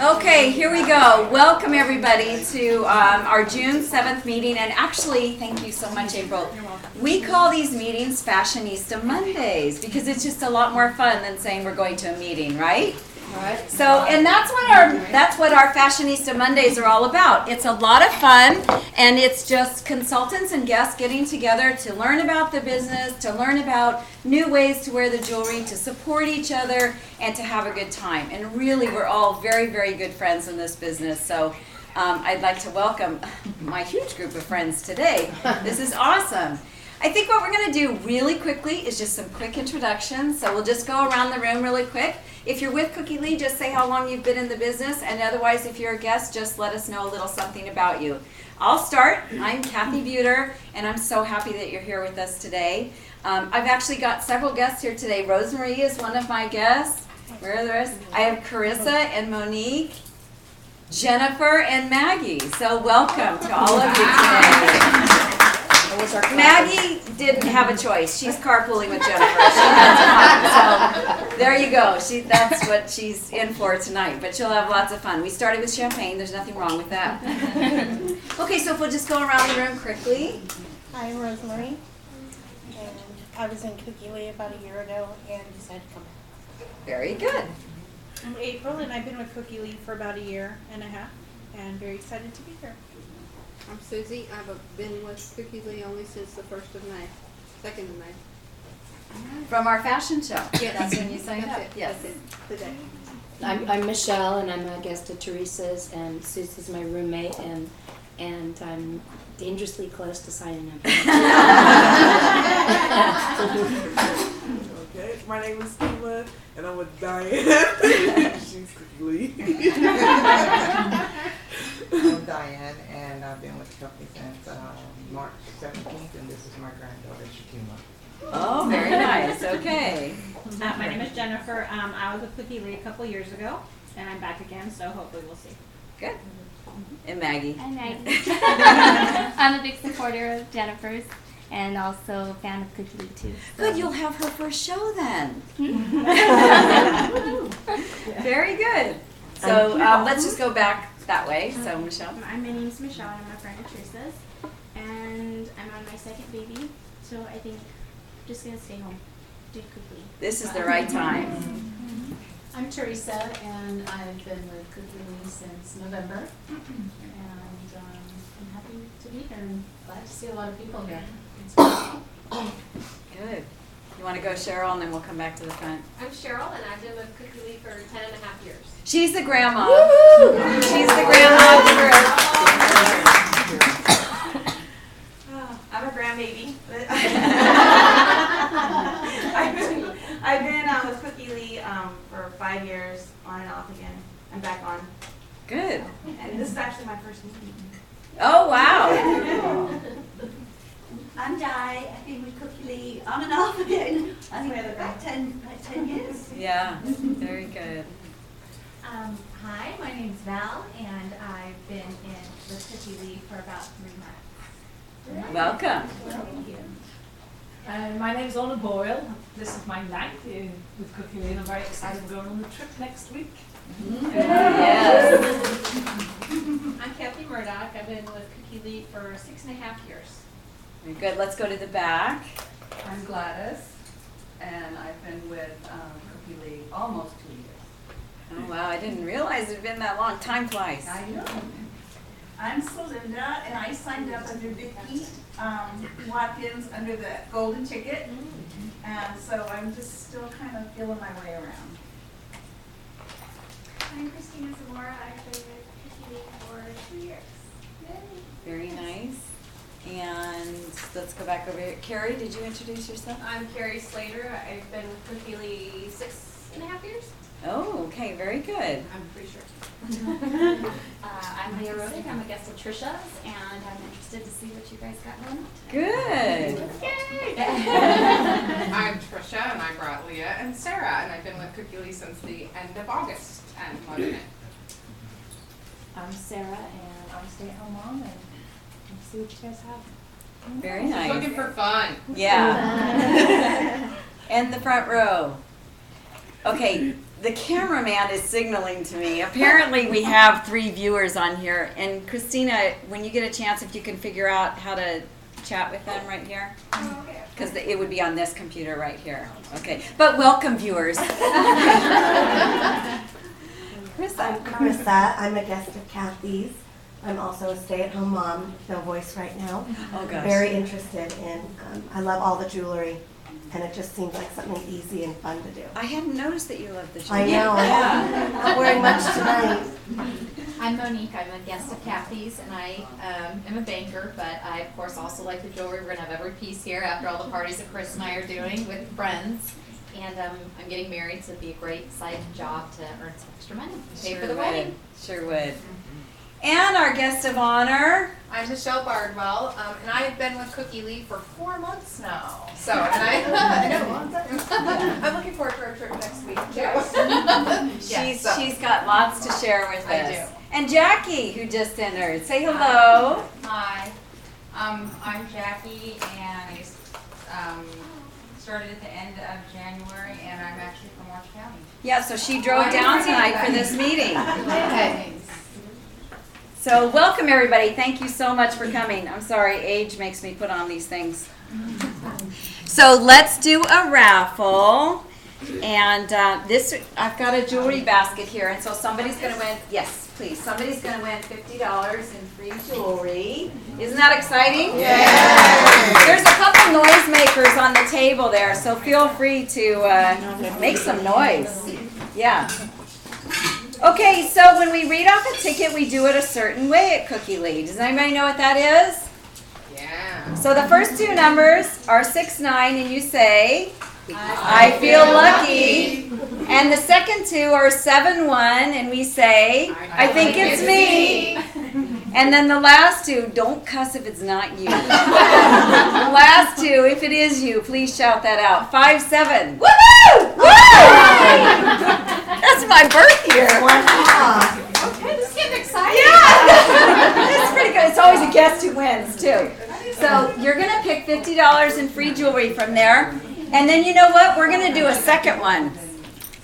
Okay, here we go. Welcome everybody to our June 7th meeting, and actually, thank you so much, April. We call these meetings Fashionista Mondays because it's just a lot more fun than saying we're going to a meeting, right? Right. So, and that's what our Fashionista Mondays are all about. It's a lot of fun, and it's just consultants and guests getting together to learn about the business, to learn about new ways to wear the jewelry, to support each other, and to have a good time. And really, we're all very, very good friends in this business. So, I'd like to welcome my huge group of friends today. This is awesome. I think what we're going to do really quickly is just some quick introductions. So we'll just go around the room really quick. If you're with Cookie Lee, just say how long you've been in the business, and otherwise, if you're a guest, just let us know a little something about you. I'll start. I'm Kathy Buter, and I'm so happy that you're here with us today. I've actually got several guests here today. Rosemarie is one of my guests. Where are the rest? I have Carissa and Monique, Jennifer, and Maggie. So welcome to all of you today. Maggie didn't have a choice. She's carpooling with Jennifer. She had to come. So there you go. That's what she's in for tonight. But she'll have lots of fun. We started with champagne. There's nothing wrong with that. Okay, so if we'll just go around the room quickly. Hi, I'm Rosemarie. And I was in Cookie Lee about a year ago and decided to come back. Very good. I'm April, and I've been with Cookie Lee for about a year and a half, and very excited to be here. I'm Susie. I've been with Cookie Lee only since the 1st of May, 2nd of May. From our fashion show. Yeah, That's when you signed up. That's it. Yes. That's it. Today. I'm Michelle, and I'm a guest at Teresa's, and Susie's my roommate, and I'm dangerously close to signing up. Okay, my name is Steva, and I'm with Diane. She's Cookie Lee. I'm Diane, and I've been with the company since March 17th, and this is my granddaughter, Shakima. Oh, very nice. Okay. My name is Jennifer. I was with Cookie Lee a couple years ago, and I'm back again, so hopefully we'll see. Good. And Maggie. I'm Maggie. I'm a big supporter of Jennifer's and also a fan of Cookie Lee too. Good, you'll have her first show then. Very good. So let's just go back that way. So Michelle. My name is Michelle. I'm a friend of Teresa's, and I'm on my second baby, so I think I'm just gonna stay home, do Cookie Lee. This is the right time. I'm Teresa, and I've been with Cookie Lee since November, and I'm happy to be here and glad to see a lot of people here. Good. You want to go, Cheryl, and then we'll come back to the front. I'm Cheryl, and I've been with Cookie Lee for 10.5 years. She's the grandma. Woo-hoo! She's the grandma of the group. I'm a grandbaby. I've been with Cookie Lee for 5 years, on and off again. I'm back on. Good. And this is actually my first meeting. Oh, wow. I'm Di. I've been with Cookie Lee on and off again. I think about 10 years. Yeah, very good. Hi, my name's Val, and I've been in with Cookie Lee for about 3 months. Welcome. Thank you. My name's Anna Boyle. This is my ninth year with Cookie Lee, and I'm very excited. We're going on the trip next week. Yes. I'm Kathy Murdoch. I've been with Cookie Lee for 6.5 years. Very good. Let's go to the back. I'm Gladys, and I've been with Cookie Lee almost 2 years. Oh, wow. I didn't realize it had been that long. Time flies. I know. I'm Celinda, and I signed up under Vicki Watkins under the golden ticket. And so I'm just still kind of feeling my way around. I'm Christina Zamora. I've been with Cookie Lee for 2 years. Very nice. And let's go back over here. Carrie, did you introduce yourself? I'm Carrie Slater. I've been with Cookie Lee 6.5 years. Oh, okay. Very good. I'm pretty sure. I'm Leah Rodick. I'm a guest at Trisha's, and I'm interested to see what you guys got going on. Good. I'm Trisha, and I brought Leah and Sarah, and I've been with Cookie Lee since the end of August, and loving it. I'm Sarah, and I'm a stay-at-home mom, and we'll see what you guys have. Very nice. Looking for fun. Yeah. And the front row. Okay, the cameraman is signaling to me. Apparently we have 3 viewers on here. And Christina, when you get a chance, if you can figure out how to chat with them right here. Because it would be on this computer right here. Okay. But welcome, viewers. I'm Carissa. I'm a guest of Kathy's. I'm also a stay-at-home mom, no voice right now. Oh, gosh. Very interested in, I love all the jewelry, and it just seems like something easy and fun to do. I hadn't noticed that you loved the jewelry. I know. Yeah. I'm not wearing much tonight. I'm Monique. I'm a guest of Kathy's, and I am a banker, but I, of course, also like the jewelry. We're going to have every piece here after all the parties that Chris and I are doing with friends. And I'm getting married, so it'd be a great side job to earn some extra money. Pay for the wedding. Sure would. And our guest of honor. I'm Michelle Bardwell, and I've been with Cookie Lee for 4 months now. So, and I know, long time. I'm looking forward to our trip next week too. She's got lots to share with us. I do. And Jackie, who just entered. Say hello. Hi, I'm Jackie, and I started at the end of January, and I'm actually from Orange County. Yeah, so she drove down tonight for this meeting. Okay. So welcome everybody. Thank you so much for coming. I'm sorry, age makes me put on these things. So let's do a raffle. And I've got a jewelry basket here, and so somebody's going to win. Yes, please. Somebody's going to win $50 in free jewelry. Isn't that exciting? Yeah. There's a couple noise makers on the table there, so feel free to make some noise. Yeah. Okay, so when we read off a ticket, we do it a certain way at Cookie Lee. Does anybody know what that is? Yeah. So the first 2 numbers are 6, 9, and you say, I feel lucky. And the second 2 are 7, 1, and we say, I think it's me. And then the last 2, don't cuss if it's not you. The last 2, if it is you, please shout that out. 5, 7. Woohoo! Woo! That's my birth year. Okay, this is getting exciting. Yeah! It's pretty good. It's always a guest who wins, too. So you're going to pick $50 in free jewelry from there. And then you know what? We're going to do a second one.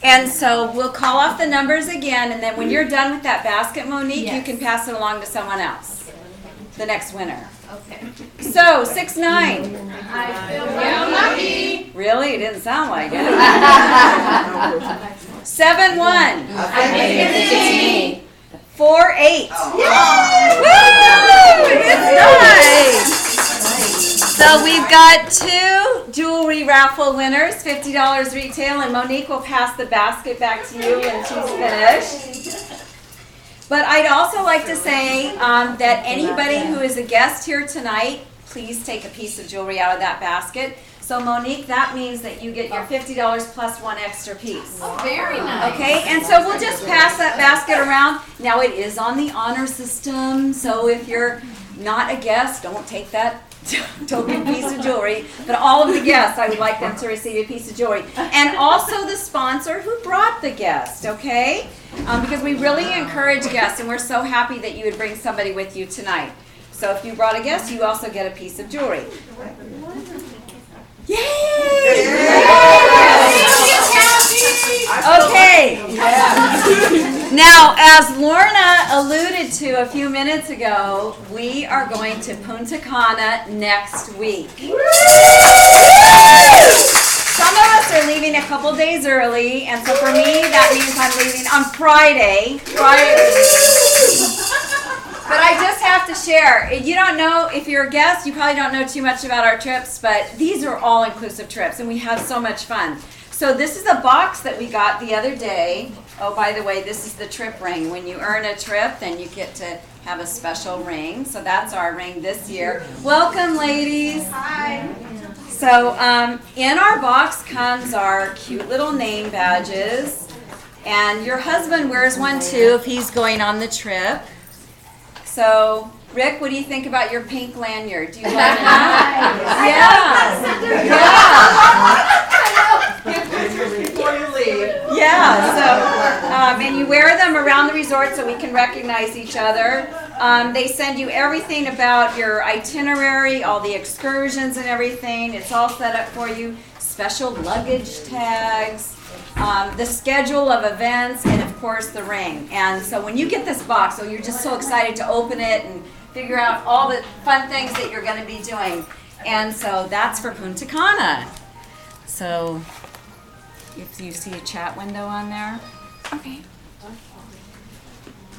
And so we'll call off the numbers again, and then when you're done with that basket, Monique, you can pass it along to someone else, the next winner. Okay. So, 6, 9. I feel lucky. Really? It didn't sound like it. 7, 1. I think it's me. 4, 8. Woo! It's nice. So we've got 2 jewelry raffle winners, $50 retail, and Monique will pass the basket back to you when she's finished. But I'd also like to say that anybody who is a guest here tonight, please take a piece of jewelry out of that basket. So Monique, that means that you get your $50 plus 1 extra piece. Oh, very nice. Okay, and so we'll just pass that basket around. Now it is on the honor system, so if you're not a guest, don't take that token piece of jewelry, but all of the guests, I would like them to receive a piece of jewelry. And also the sponsor who brought the guest, okay? Because we really encourage guests, and we're so happy that you would bring somebody with you tonight. So if you brought a guest, you also get a piece of jewelry. Yay! Okay. Now, as Lorna alluded to a few minutes ago, we are going to Punta Cana next week. Some of us are leaving a couple days early, and so for me, that means I'm leaving on Friday. But I just have to share, you don't know, if you're a guest, you probably don't know too much about our trips, but these are all-inclusive trips, and we have so much fun. So this is a box that we got the other day. Oh, by the way, this is the trip ring. When you earn a trip, then you get to have a special ring. So that's our ring this year. Welcome, ladies. Hi. So in our box comes our cute little name badges. And your husband wears one too if he's going on the trip. So, Rick, what do you think about your pink lanyard? Do you like that? Yeah, so, and you wear them around the resort so we can recognize each other. They send you everything about your itinerary, all the excursions and everything. It's all set up for you. Special luggage tags. the schedule of events, and of course the ring. And so when you get this box, so you're just so excited to open it and figure out all the fun things that you're going to be doing. And so that's for Punta Cana. So if you see a chat window on there, okay.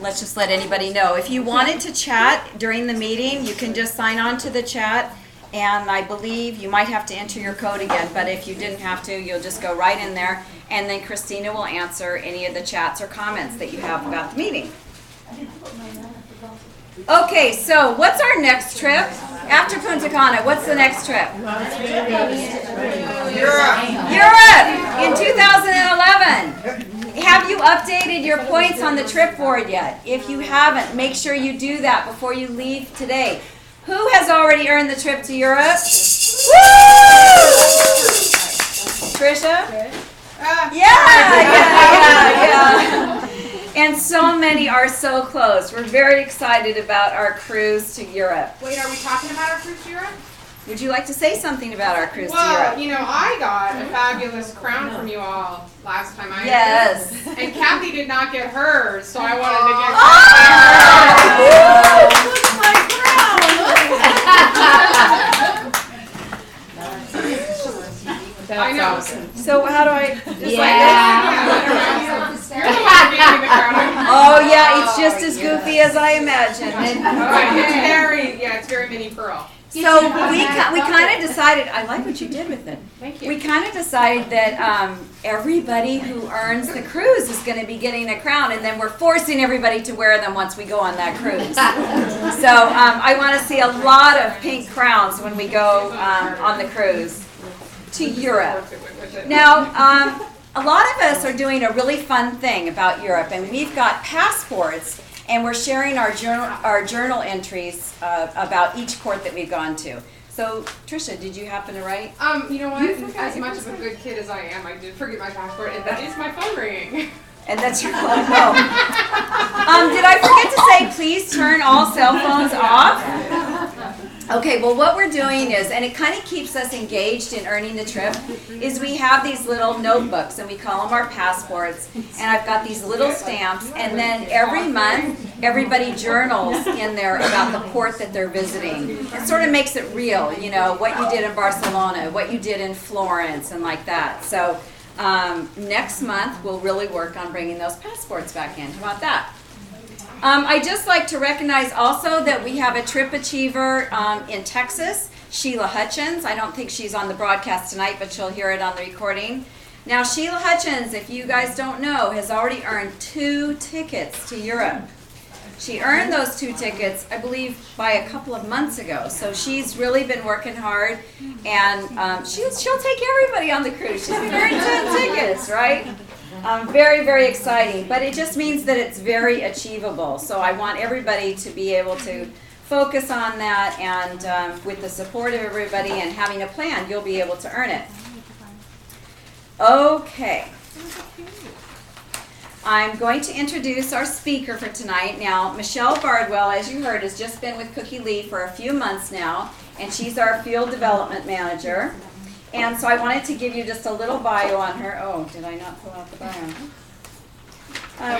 Let's just let anybody know. If you wanted to chat during the meeting, you can just sign on to the chat. And I believe you might have to enter your code again, but if you didn't have to, you'll just go right in there, and then Christina will answer any of the chats or comments that you have about the meeting. Okay, so what's our next trip? After Punta Cana, what's the next trip? Europe in 2011. Have you updated your points on the trip board yet? If you haven't, make sure you do that before you leave today. Who has already earned the trip to Europe? Woo! Trisha? Yeah. And so many are so close. We're very excited about our cruise to Europe. Wait, are we talking about our cruise to Europe? Would you like to say something about our cruise to Well, Europe? you know, I got a fabulous crown from you all last time I Yes. did. And Kathy did not get hers, so I wanted to get I know. Awesome. So how do I? Just Like this? Yeah. Oh yeah, it's just as goofy as I imagined. It's very mini pearl. So we kind of decided. I like what you did with it. Thank you. We kind of decided that everybody who earns the cruise is going to be getting a crown, and then we're forcing everybody to wear them once we go on that cruise. So I want to see a lot of pink crowns when we go on the cruise to Europe. Now, a lot of us are doing a really fun thing about Europe, and we've got passports, and we're sharing our journal entries about each port that we've gone to. So, Trisha, did you happen to write? You know what? As much of a good kid as I am, I did forget my passport, and that is my phone ringing. And that's your phone. No. Did I forget to say, please turn all cell phones off? Okay, well what we're doing is, and it kind of keeps us engaged in earning the trip, is we have these little notebooks, and we call them our passports, and I've got these little stamps, and then every month, everybody journals in there about the port that they're visiting. It sort of makes it real, you know, what you did in Barcelona, what you did in Florence, and like that. So next month, we'll really work on bringing those passports back in. How about that? I'd just like to recognize also that we have a trip achiever in Texas, Sheila Hutchins. I don't think she's on the broadcast tonight, but she'll hear it on the recording. Now, Sheila Hutchins, if you guys don't know, has already earned 2 tickets to Europe. She earned those 2 tickets, I believe, by a couple of months ago. So she's really been working hard, and she'll take everybody on the cruise. She's going to earn 10 tickets, right? Very, very exciting, but it just means that it's very achievable. So I want everybody to be able to focus on that, and with the support of everybody and having a plan, you'll be able to earn it. Okay. I'm going to introduce our speaker for tonight. Now, Michelle Bardwell, as you heard, has just been with Cookie Lee for a few months now, and she's our field development manager. And so I wanted to give you just a little bio on her. Oh, did I not pull out the bio?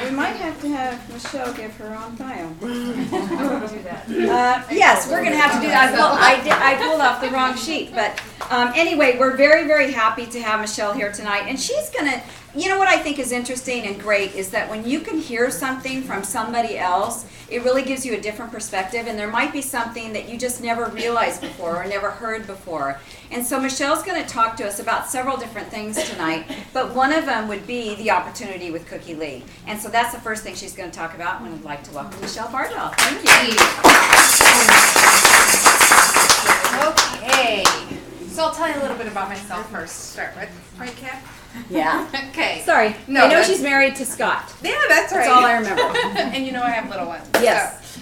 We might have to have Michelle give her own bio. Yes, we're going to have to do that. Well, I pulled off the wrong sheet. But anyway, we're very, very happy to have Michelle here tonight. And she's going to, you know what I think is interesting and great is that when you can hear something from somebody else, it really gives you a different perspective, and there might be something that you just never realized before or never heard before. And so Michelle's going to talk to us about several different things tonight, but one of them would be the opportunity with Cookie Lee. And so that's the first thing she's going to talk about, and I'd like to welcome Michelle Bardwell. Thank you. Okay, so I'll tell you a little bit about myself first to start with. Right, Kat? Yeah. Okay. Sorry. No, I know she's married to Scott. Yeah, that's right. That's all I remember. And you know I have little ones. Yes. So.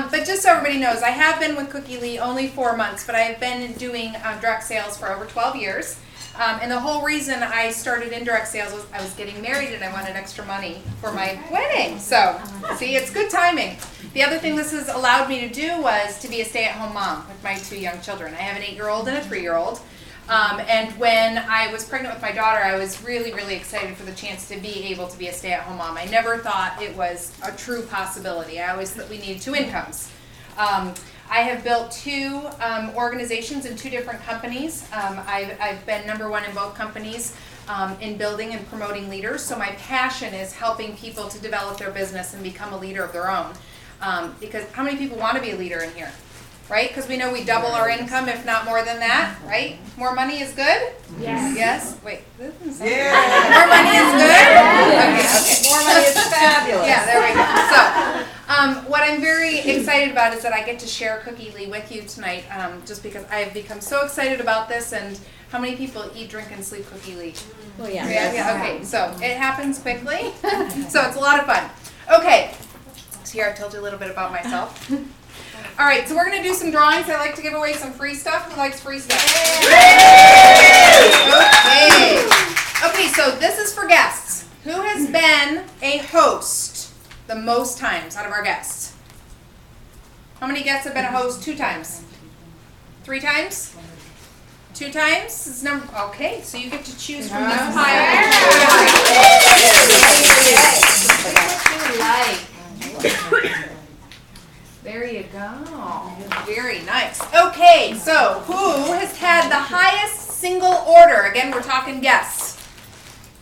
But just so everybody knows, I have been with Cookie Lee only 4 months, but I've been doing direct sales for over 12 years. And the whole reason I started in direct sales was I was getting married and I wanted extra money for my wedding. So, see, it's good timing. The other thing this has allowed me to do was to be a stay-at-home mom with my 2 young children. I have an 8-year-old and a 3-year-old. And when I was pregnant with my daughter, I was really, really excited for the chance to be able to be a stay-at-home mom. I never thought it was a true possibility. I always thought we needed 2 incomes. I have built 2 organizations in 2 different companies. I've been #1 in both companies in building and promoting leaders. So my passion is helping people to develop their business and become a leader of their own. Because how many people want to be a leader in here? Right? Because we know we double our income, if not more than that, right? More money is good? Yes. Yes? Wait. That doesn't sound Yeah. good. More money is good? Okay. More money is fabulous. Yeah, there we go. So, what I'm very excited about is that I get to share Cookie Lee with you tonight, just because I have become so excited about this. And how many people eat, drink, and sleep Cookie Lee? Well, yeah. Yeah, okay, so it happens quickly. So it's a lot of fun. Okay, so here I've told you a little bit about myself. All right, so we're going to do some drawings. I like to give away some free stuff. Who likes free stuff? Okay. Okay, so this is for guests. Who has been a host the most times out of our guests? How many guests have been a host 2 times? 3 times? 2 times? This is number. Okay, so you get to choose from this pile. There you go. Very nice. Okay, so who has had the highest single order? Again, we're talking guests.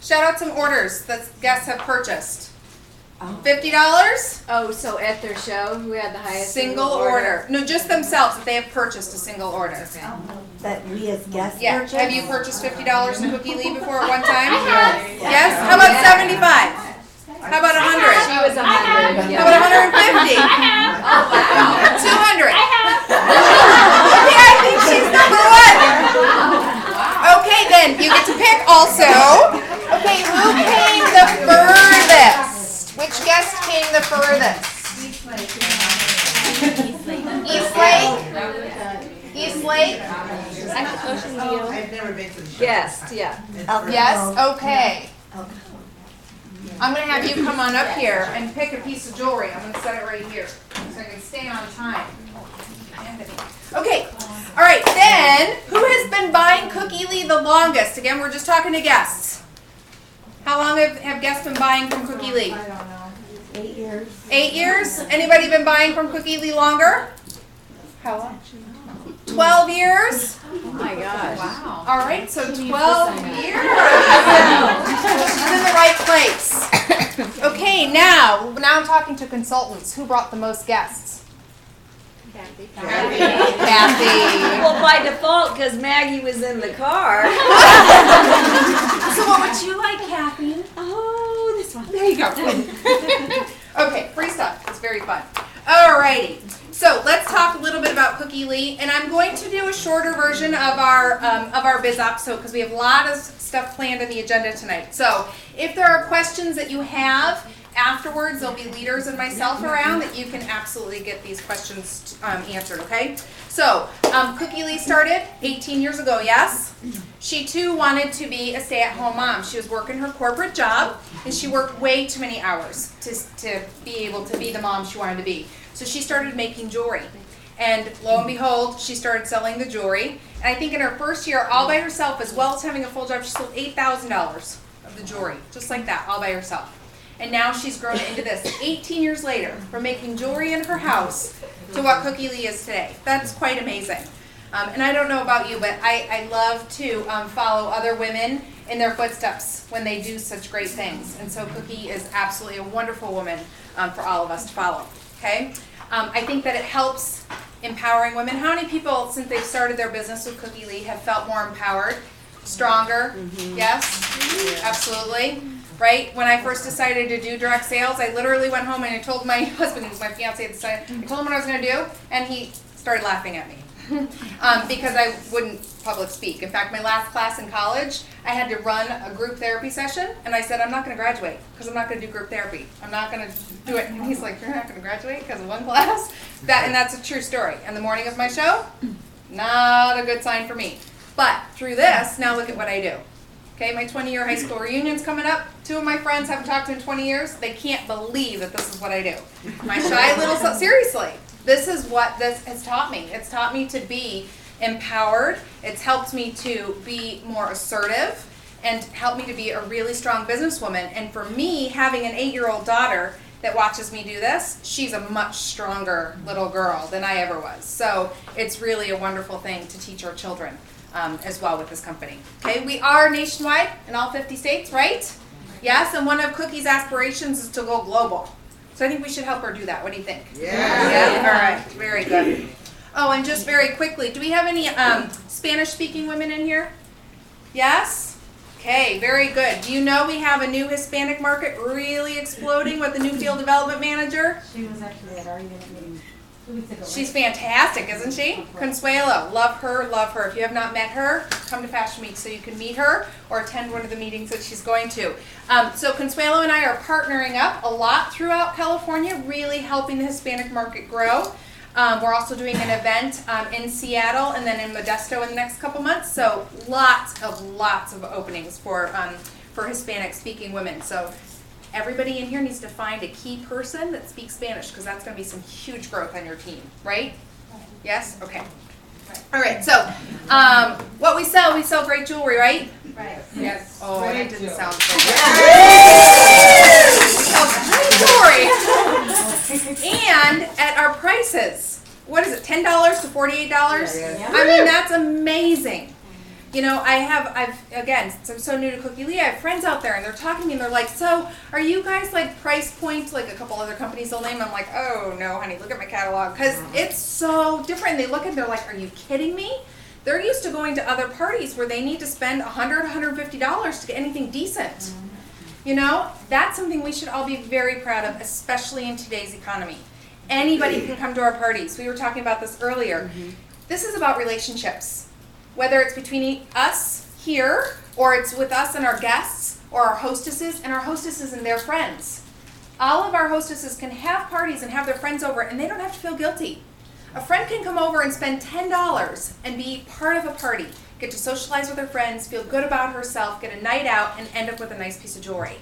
Shout out some orders that guests have purchased. $50? Oh, so at their show, who had the highest Single order. No, just themselves, that they have purchased a single order. That we as guests Yeah. purchase? Have you purchased $50 in Cookie Lee before at one time? Yes. Yes? How about 75? How about 100? She was 100. How about 150? Oh, wow. 200? Okay, I think she's #1. Okay, then, you get to pick also. Okay, who came the furthest? Which guest came the furthest? East Lake? East Lake? Ocean View. I've never been to the show. Guest, yeah. Yes? Okay. I'm going to have you come on up here and pick a piece of jewelry. I'm going to set it right here so I can stay on time. Okay. All right. Then, who has been buying Cookie Lee the longest? Again, we're just talking to guests. How long have guests been buying from Cookie Lee? I don't know. 8 years. 8 years? Anybody been buying from Cookie Lee longer? How long? 12 years? Oh my gosh. Wow. All right, so 12 years. She's in the right place. Okay, now I'm talking to consultants. Who brought the most guests? Kathy. Well, by default, because Maggie was in the car. So what would you like, Kathy? Oh, this one. There you go. Okay, free stuff. It's very fun. Alrighty. So let's talk a little bit about Cookie Lee, and I'm going to do a shorter version of our biz op, so because we have a lot of stuff planned in the agenda tonight. So if there are questions that you have afterwards, there'll be leaders and myself around that you can absolutely get these questions answered. Okay. So Cookie Lee started 18 years ago. Yes. She too wanted to be a stay-at-home mom. She was working her corporate job, and she worked way too many hours to be able to be the mom she wanted to be. So she started making jewelry. And lo and behold, she started selling the jewelry. And I think in her first year, all by herself, as well as having a full job, she sold $8,000 of the jewelry. Just like that, all by herself. And now she's grown into this 18 years later, from making jewelry in her house to what Cookie Lee is today. That's quite amazing. And I don't know about you, but I love to follow other women in their footsteps when they do such great things. And so Cookie is absolutely a wonderful woman for all of us to follow. Okay? I think that it helps empowering women. How many people, since they've started their business with Cookie Lee, have felt more empowered, stronger? Yes? Absolutely. Right? When I first decided to do direct sales, I literally went home and I told my husband, who was my fiance at the time, I told him what I was going to do, and he started laughing at me. Because I wouldn't public speak. In fact, my last class in college, I had to run a group therapy session, and I said, I'm not going to graduate because I'm not going to do group therapy. I'm not going to do it. And he's like, you're not going to graduate because of one class? And that's a true story. And the morning of my show, not a good sign for me. But through this, now look at what I do. Okay, my 20-year high school reunion's coming up. 2 of my friends haven't talked to in 20 years. They can't believe that this is what I do. My shy little self, seriously. This is what this has taught me. It's taught me to be empowered. It's helped me to be more assertive and helped me to be a really strong businesswoman. And for me, having an 8-year-old daughter that watches me do this, she's a much stronger little girl than I ever was. So it's really a wonderful thing to teach our children as well with this company. Okay, we are nationwide in all 50 states, right? Yes, and one of Cookie's aspirations is to go global. So I think we should help her do that. What do you think? Yeah. All right, very good. Oh, and just very quickly, do we have any Spanish-speaking women in here? Yes? Okay, very good. Do you know we have a new Hispanic market really exploding with the new field development manager? She was actually at our unit meeting 2 weeks ago. She's fantastic, isn't she? Consuelo, love her, love her. If you have not met her, come to Fashion Week so you can meet her or attend one of the meetings that she's going to. So Consuelo and I are partnering up a lot throughout California, really helping the Hispanic market grow. We're also doing an event in Seattle and then in Modesto in the next couple months. So lots of openings for Hispanic speaking women. So everybody in here needs to find a key person that speaks Spanish because that's going to be some huge growth on your team, right? Yes? Okay. All right, so what we sell great jewelry, right? Right. Yes. Oh, Great that didn't jewelry. sound so good. Jewelry. And at our prices, what is it, $10 to $48? Yes. I mean, that's amazing. You know, I'm so new to Cookie Lee. I have friends out there, and they're talking to me, and they're like, so are you guys like price point like a couple other companies they'll name? I'm like, oh, no, honey, look at my catalog. Because it's so different. They look at it, they're like, are you kidding me? They're used to going to other parties where they need to spend $100, $150 to get anything decent. You know, that's something we should all be very proud of, especially in today's economy. Anybody can come to our parties. We were talking about this earlier. This is about relationships. Whether it's between us here, or it's with us and our guests, or our hostesses and their friends. All of our hostesses can have parties and have their friends over, and they don't have to feel guilty. A friend can come over and spend $10 and be part of a party, get to socialize with her friends, feel good about herself, get a night out, and end up with a nice piece of jewelry.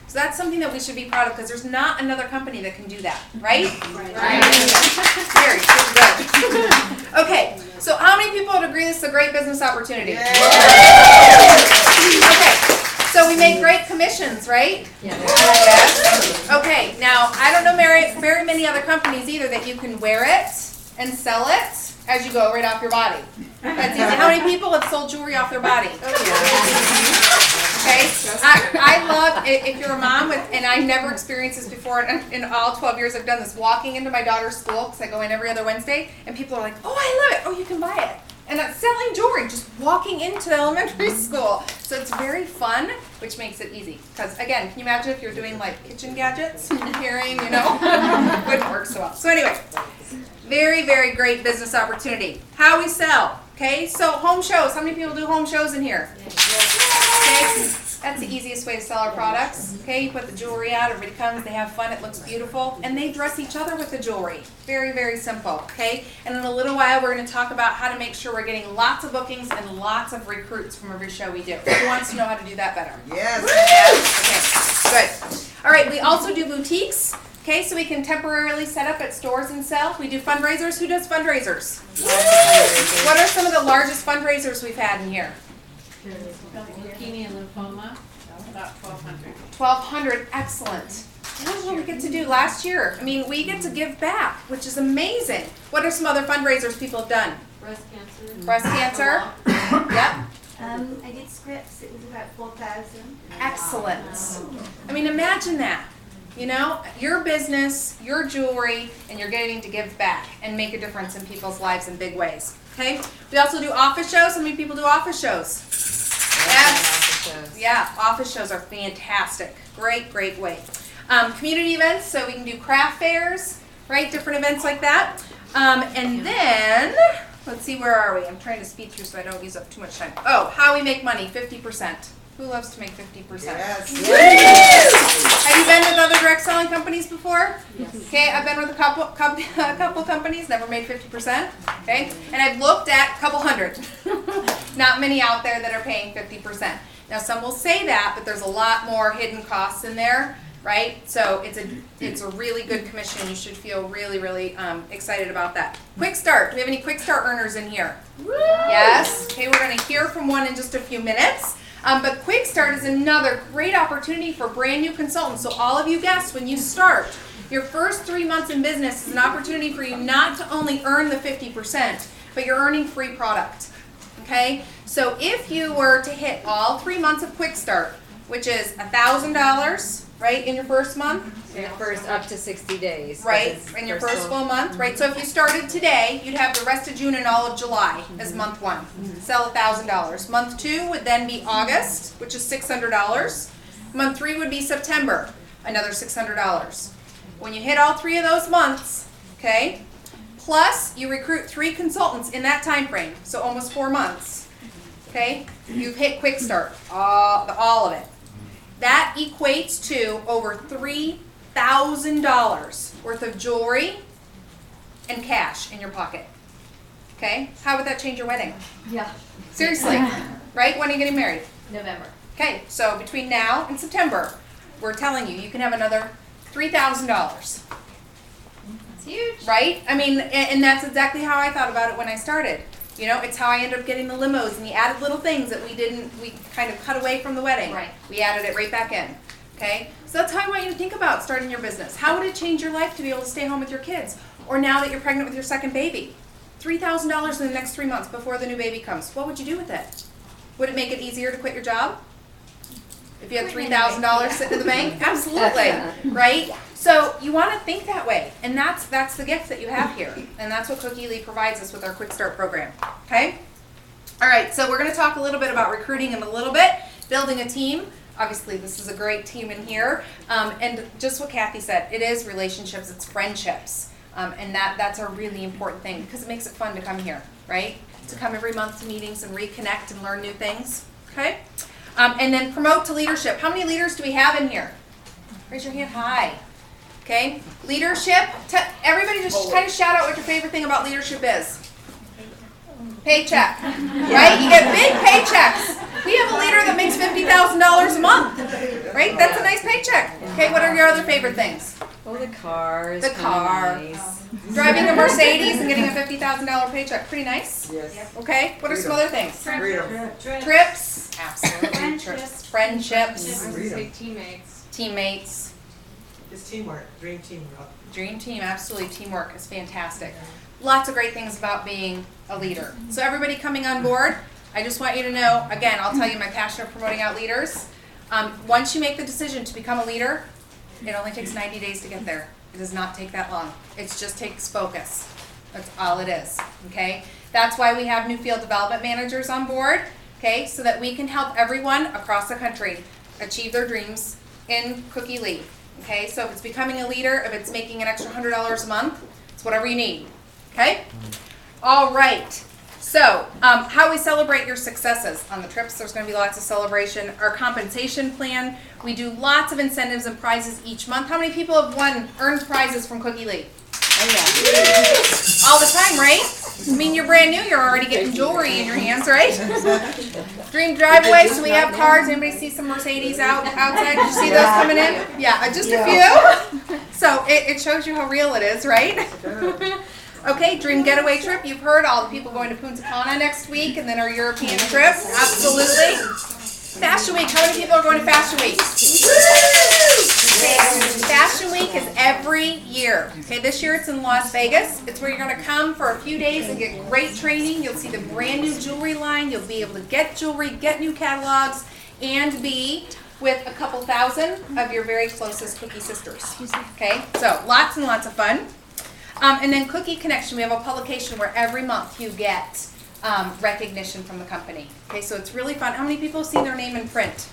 So that's something that we should be proud of because there's not another company that can do that, right? Right. Very good. Okay, so how many people would agree this is a great business opportunity? Okay, so we make great commissions, right? Yes. Okay, now I don't know very many other companies either that you can wear it and sell it as you go right off your body. That's easy. How many people have sold jewelry off their body? Okay, I love, if you're a mom, and I've never experienced this before, in all 12 years I've done this, walking into my daughter's school, because I go in every other Wednesday, and people are like, oh, I love it, oh, you can buy it. And that's selling jewelry, just walking into elementary school. So it's very fun, which makes it easy. Because again, can you imagine if you're doing like kitchen gadgets, hearing, you know, wouldn't work so well. So anyway, very, very great business opportunity. How we sell, okay? So home shows, how many people do home shows in here? Okay, that's the easiest way to sell our products. Okay, you put the jewelry out, everybody comes, they have fun, it looks beautiful, and they dress each other with the jewelry. Very, very simple, okay? And in a little while, we're going to talk about how to make sure we're getting lots of bookings and lots of recruits from every show we do. Who wants to know how to do that better? Yes. Okay, good. All right, we also do boutiques. Okay, so we can temporarily set up at stores and sell. We do fundraisers. Who does fundraisers? What are some of the largest fundraisers we've had in here? Leukemia and lymphoma, about 1,200. 1,200, excellent. That's what we get to do last year. I mean, we get to give back, which is amazing. What are some other fundraisers people have done? Breast cancer. Breast cancer. Yep. I did scripts. It was about 4,000. Excellent. I mean, imagine that. You know, your business, your jewelry, and you're getting to give back and make a difference in people's lives in big ways. Okay? We also do office shows. How many people do office shows? Yes. Yeah, office shows are fantastic. Great, great way. Community events, so we can do craft fairs, right? Different events like that. And then, let's see, where are we? I'm trying to speed through so I don't use up too much time. Oh, how we make money, 50%. Who loves to make 50%? Yes. Have you been with other direct selling companies before? Yes. Okay, I've been with a couple companies, never made 50%. Okay, and I've looked at a couple hundred. Not many out there that are paying 50%. Now some will say that, but there's a lot more hidden costs in there, right? So it's a really good commission. You should feel really, really excited about that. Quick Start. Do we have any Quick Start earners in here? Woo! Yes. Okay, we're going to hear from one in just a few minutes. But Quick Start is another great opportunity for brand new consultants. So all of you guests, when you start, your first 3 months in business is an opportunity for you not to only earn the 50%, but you're earning free product. Okay? So if you were to hit all 3 months of Quick Start, which is $1,000, right, in your first month? Your first up to 60 days. Right, in your first full month, right? So if you started today, you'd have the rest of June and all of July as month one. Sell $1,000. Month 2 would then be August, which is $600. Month 3 would be September, another $600. When you hit all 3 of those months, okay, plus you recruit 3 consultants in that time frame, so almost 4 months, okay, you've hit Quick Start, all of it. That equates to over $3,000 worth of jewelry and cash in your pocket. Okay? How would that change your wedding? Yeah. Seriously. Right? When are you getting married? November. Okay, so between now and September, we're telling you, you can have another $3,000. That's huge. Right? I mean, and that's exactly how I thought about it when I started. You know, it's how I ended up getting the limos and the added little things that we kind of cut away from the wedding. Right. We added it right back in. Okay? So that's how I want you to think about starting your business. How would it change your life to be able to stay home with your kids? Or now that you're pregnant with your second baby? $3,000 in the next 3 months before the new baby comes. What would you do with it? Would it make it easier to quit your job? If you had $3,000 sitting in the bank? Absolutely. Right? So you want to think that way. And that's the gift that you have here. And that's what Cookie Lee provides us with our Quick Start program. Okay? All right, so we're going to talk a little bit about recruiting in a little bit, building a team. Obviously, this is a great team in here. And just what Kathy said, it is relationships, it's friendships. And that's a really important thing because it makes it fun to come here, right? To come every month to meetings and reconnect and learn new things. Okay? And then promote to leadership. How many leaders do we have in here? Raise your hand high. Okay? Leadership. Everybody just kind of shout out what your favorite thing about leadership is. Paycheck. Right? You get big paychecks. We have a leader that makes $50,000 a month. Right? That's a nice paycheck. Okay, what are your other favorite things? Oh, the car is The car. nice. Driving a Mercedes and getting a $50,000 paycheck. Pretty nice. Yes. Okay, what are some other things? Freedom. Trips. Absolutely. Friendships. Freedom. Teammates. It's teamwork. Dream teamwork. Dream team, absolutely. Teamwork is fantastic. Lots of great things about being a leader. So everybody coming on board, I just want you to know, again, I'll tell you my passion of promoting out leaders. Once you make the decision to become a leader, it only takes 90 days to get there. It does not take that long. It just takes focus. That's all it is, okay? That's why we have new field development managers on board, okay, so that we can help everyone across the country achieve their dreams in Cookie Lee, okay? So if it's becoming a leader, if it's making an extra $100 a month, it's whatever you need, okay? All right. So, how we celebrate your successes on the trips, there's going to be lots of celebration. Our compensation plan, we do lots of incentives and prizes each month. How many people have earned prizes from Cookie Lee? Oh, yeah. All the time, right? I mean, you're brand new, you're already getting jewelry in your hands, right? Dream driveaways, so we have cars. Anybody see some Mercedes outside? Did you see those coming in? Yeah, just a few. So, it shows you how real it is, right? Okay, dream getaway trip. You've heard all the people going to Punta Cana next week and then our European trip. Absolutely. Fashion Week. How many people are going to Fashion Week? Fashion Week is every year. Okay, this year it's in Las Vegas. It's where you're going to come for a few days and get great training. You'll see the brand new jewelry line. You'll be able to get jewelry, get new catalogs, and be with a couple thousand of your very closest Cookie sisters. Okay, so lots and lots of fun. And then Cookie Connection, we have a publication where every month you get recognition from the company. Okay, so it's really fun. How many people have seen their name in print?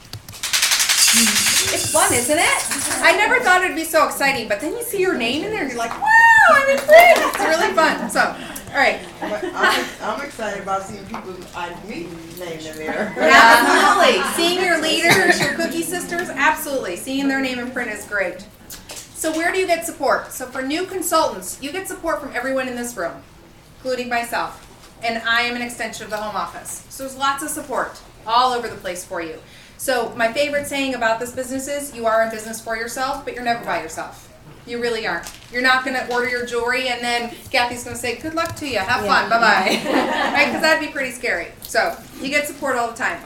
It's fun, isn't it? I never thought it'd be so exciting, but then you see your name in there and you're like, wow, I'm in print. It's really fun. So, all right. I'm excited about seeing people I meet named in there. Absolutely. Seeing your leaders, your Cookie sisters, absolutely. Seeing their name in print is great. So where do you get support? So for new consultants, you get support from everyone in this room, including myself. And I am an extension of the home office. So there's lots of support all over the place for you. So my favorite saying about this business is you are in business for yourself, but you're never by yourself. You really aren't. You're not going to order your jewelry and then Kathy's going to say, good luck to you. Have fun. Bye-bye. Right? Because that'd be pretty scary. So you get support all the time.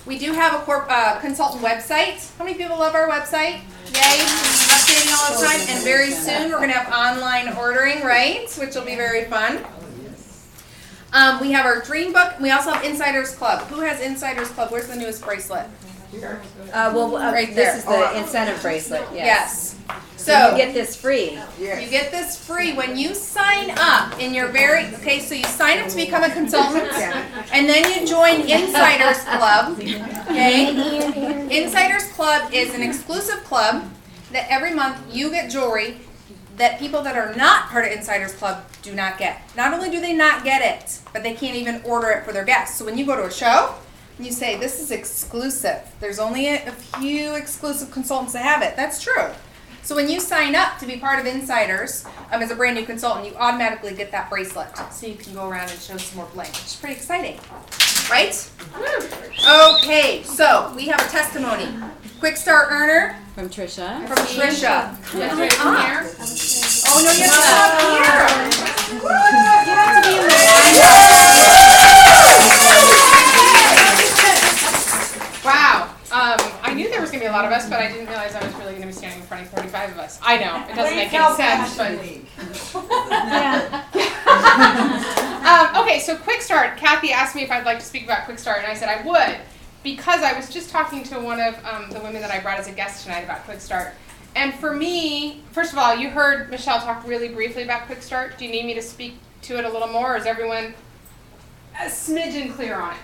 We do have a consultant website. How many people love our website? Yay. Updating all the time. And very soon we're going to have online ordering, right? Which will be very fun. We have our dream book. We also have Insiders Club. Who has Insiders Club? Where's the newest bracelet? Right there. This is the incentive bracelet. Yes. So you get this free. You get this free when you sign up in your so you sign up to become a consultant, and then you join Insiders Club. Okay? Insiders Club is an exclusive club that every month you get jewelry that people that are not part of Insiders Club do not get. Not only do they not get it, but they can't even order it for their guests. So when you go to a show, and you say, this is exclusive. There's only a few exclusive consultants that have it. That's true. So when you sign up to be part of Insiders as a brand new consultant, you automatically get that bracelet. So you can go around and show some more bling, which is pretty exciting. Right? Okay, so we have a testimony. Quick Start earner. From Trisha. From Trisha. Yes. Oh, no, you have to come up here. You have to be in the Wow. I knew there was going to be a lot of us, but I didn't realize I was really going to be standing in front of 35 of us. I know. It doesn't make any sense. But okay, so Quick Start. Kathy asked me if I'd like to speak about Quick Start, and I said I would, because I was just talking to one of the women that I brought as a guest tonight about Quick Start. And for me, first of all, you heard Michelle talk really briefly about Quick Start. Do you need me to speak to it a little more, or is everyone a smidgen clear on it?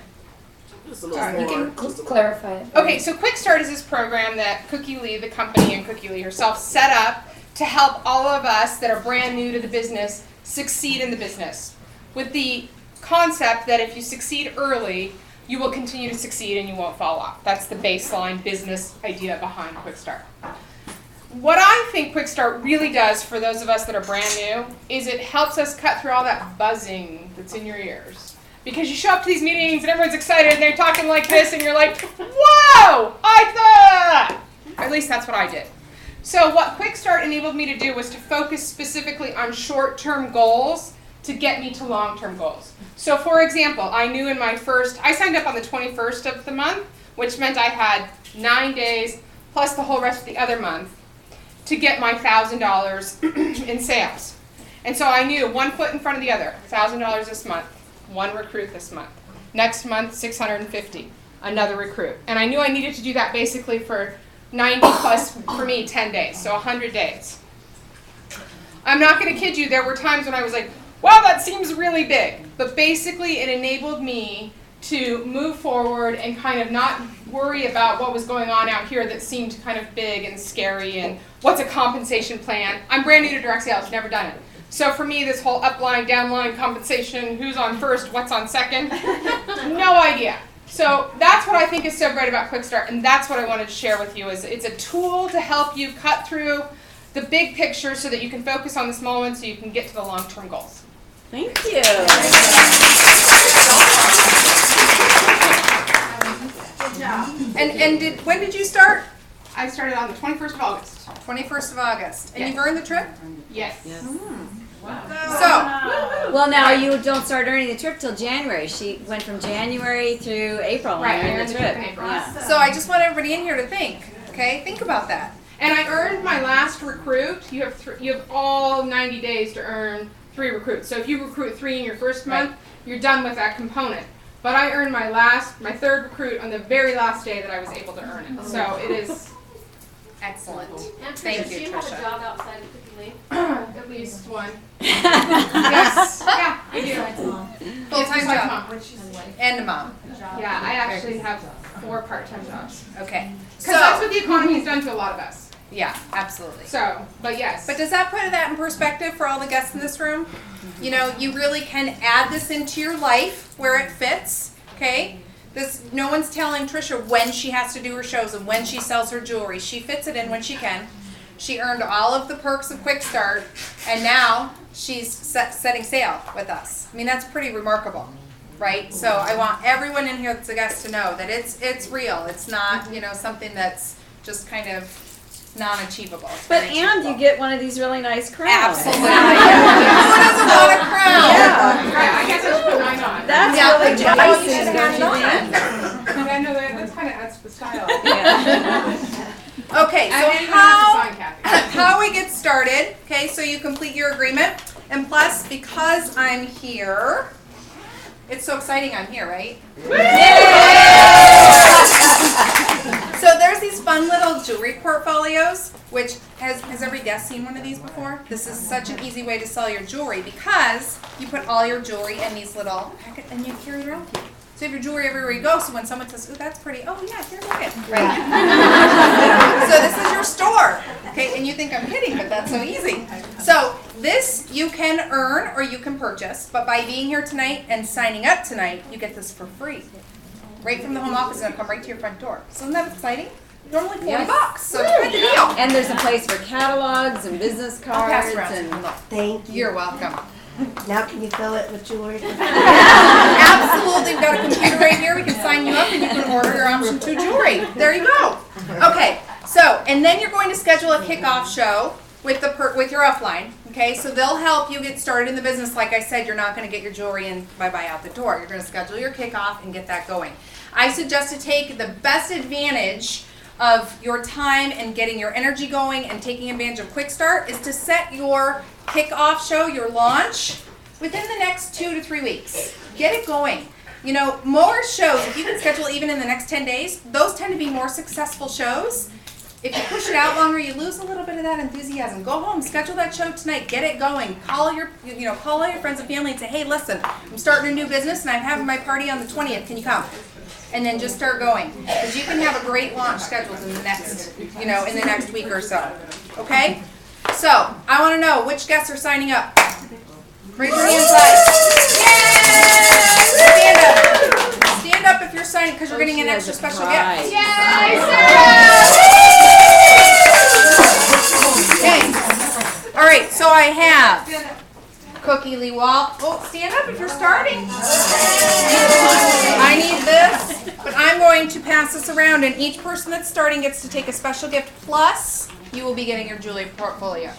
You can clarify it. Okay, so Quick Start is this program that Cookie Lee, the company, and Cookie Lee herself set up to help all of us that are brand new to the business succeed in the business, with the concept that if you succeed early, you will continue to succeed and you won't fall off. That's the baseline business idea behind Quick Start. What I think Quick Start really does for those of us that are brand new is it helps us cut through all that buzzing that's in your ears. Because you show up to these meetings and everyone's excited and they're talking like this and you're like, whoa, or at least that's what I did. So what Quick Start enabled me to do was to focus specifically on short-term goals to get me to long-term goals. So for example, I knew in my I signed up on the 21st of the month, which meant I had 9 days plus the whole rest of the other month to get my $1,000 in sales. And so I knew one foot in front of the other, $1,000 this month. One recruit this month. Next month, 650, another recruit. And I knew I needed to do that basically for 90 plus, for me, 10 days, so 100 days. I'm not going to kid you, there were times when I was like, wow, that seems really big. But basically it enabled me to move forward and kind of not worry about what was going on out here that seemed kind of big and scary and what's a compensation plan. I'm brand new to direct sales, never done it. So for me, this whole upline, downline compensation, who's on first, what's on second, no idea. So that's what I think is so great about Quick Start, and that's what I wanted to share with you. Is it's a tool to help you cut through the big picture so that you can focus on the small ones so you can get to the long-term goals. Thank you. Good job. When did you start? I started on the 21st of August. 21st of August. And Yes. you've earned the trip? Yes. Wow. Well, now you don't start earning the trip till January. She went from January through April and Right, I earned earned the the trip. trip in April. Yeah. So I just want everybody in here to think, okay? Think about that. And I earned my last recruit. You have all 90 days to earn 3 recruits. So if you recruit 3 in your first month, you're done with that component. But I earned my 3rd recruit on the very last day that I was able to earn it. So it is excellent. And Thank do you, you have Trisha. a job outside of Cookie Lee? At least one. Yes. Yeah, I do. Full-time Besides job. mom. And a mom. Yeah, I actually have 4 part-time jobs. Okay. Because that's what the economy has done to a lot of us. Yeah, absolutely. So, but yes. But does that put that in perspective for all the guests in this room? You know, you really can add this into your life where it fits, okay? No one's telling Trisha when she has to do her shows and when she sells her jewelry. She fits it in when she can. She earned all of the perks of Quick Start, and now she's setting sail with us. I mean, that's pretty remarkable, right? So I want everyone in here that's a guest to know that it's real. It's not, something that's just kind of non-achievable. It's But very and achievable. you get one of these really nice crowns. Absolutely. Who doesn't want a crown? Yeah. I guess I should put mine on. That's Yeah, really but you nice, should have don't you it think? I know that kind of adds to the style. Okay, so how we get started, okay, so you complete your agreement, and plus, because I'm here, it's so exciting I'm here, right? So there's these fun little jewelry portfolios, which has every guest seen one of these before? This is such an easy way to sell your jewelry because you put all your jewelry in these little packets and you carry it around with you. So you have your jewelry everywhere you go, so when someone says, ooh, that's pretty, oh yeah, here, look it. Right? So this is your store, okay, and you think I'm kidding, but that's so easy. So this you can earn or you can purchase, but by being here tonight and signing up tonight, you get this for free. Right from the home office, and it'll come right to your front door. So isn't that exciting? Normally $40, so it's quite the deal. And there's a place for catalogs and business I'll pass cards around. and Thank you. You're welcome. Now can you fill it with jewelry? Absolutely, we've got a computer right here. We can sign you up and you can order your option 2 jewelry. There you go. Okay, so, and then you're going to schedule a kickoff show with your upline. Okay, so they'll help you get started in the business. Like I said, you're not going to get your jewelry in bye-bye out the door. You're going to schedule your kickoff and get that going. I suggest to take the best advantage of your time and getting your energy going and taking advantage of Quick Start is to set your kickoff show, your launch, within the next 2 to 3 weeks. Get it going. More shows, if you can schedule even in the next 10 days, those tend to be more successful shows. If you push it out longer, you lose a little bit of that enthusiasm. Go home, schedule that show tonight, get it going. Call all your friends and family and say, hey, listen, I'm starting a new business and I'm having my party on the 20th. Can you come? And then just start going, because you can have a great launch scheduled in the next, in the next week or so. Okay? So I want to know which guests are signing up. Raise your hands high. Yay! Stand up if you're signing, because you're getting an extra special gift. Okay. All right. So I have Cookie Lee Wall. Oh, stand up if you're starting. I need this, but I'm going to pass this around, and each person that's starting gets to take a special gift, plus you will be getting your jewelry portfolio.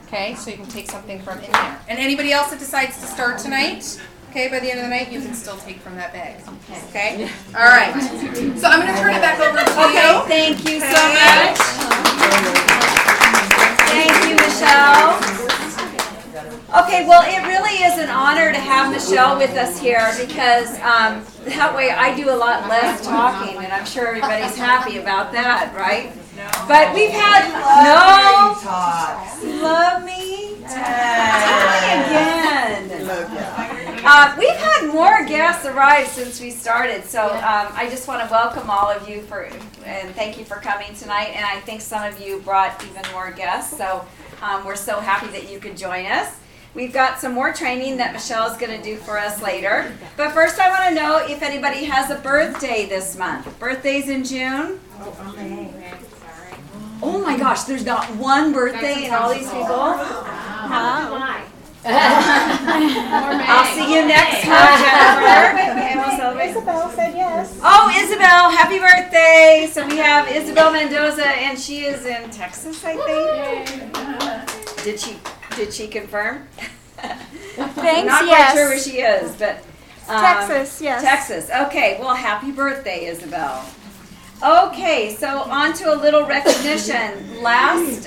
Okay, so you can take something from in there. And anybody else that decides to start tonight, okay, by the end of the night, you can still take from that bag. Okay? All right. So I'm going to turn it back over to you. Okay, thank you so much. Thank you, Michelle. Okay, well, it really is an honor to have Michelle with us here because that way I do a lot less talking, and I'm sure everybody's happy about that, right? But we've had love me again. We've had more guests arrive since we started, so I just want to welcome all of you and thank you for coming tonight. And I think some of you brought even more guests, so we're so happy that you could join us. We've got some more training that Michelle is going to do for us later. But first I want to know if anybody has a birthday this month. Birthdays in June? Oh my gosh, there's not one birthday in all these people? Huh? I'll see you next month, Jennifer. Isabel said yes. Oh, Isabel, happy birthday. So we have Isabel Mendoza, and she is in Texas, I think. Did she confirm? Thanks, Not quite sure where she is, but Texas, yes. Texas. Okay, well, happy birthday, Isabel. Okay, so on to a little recognition. Last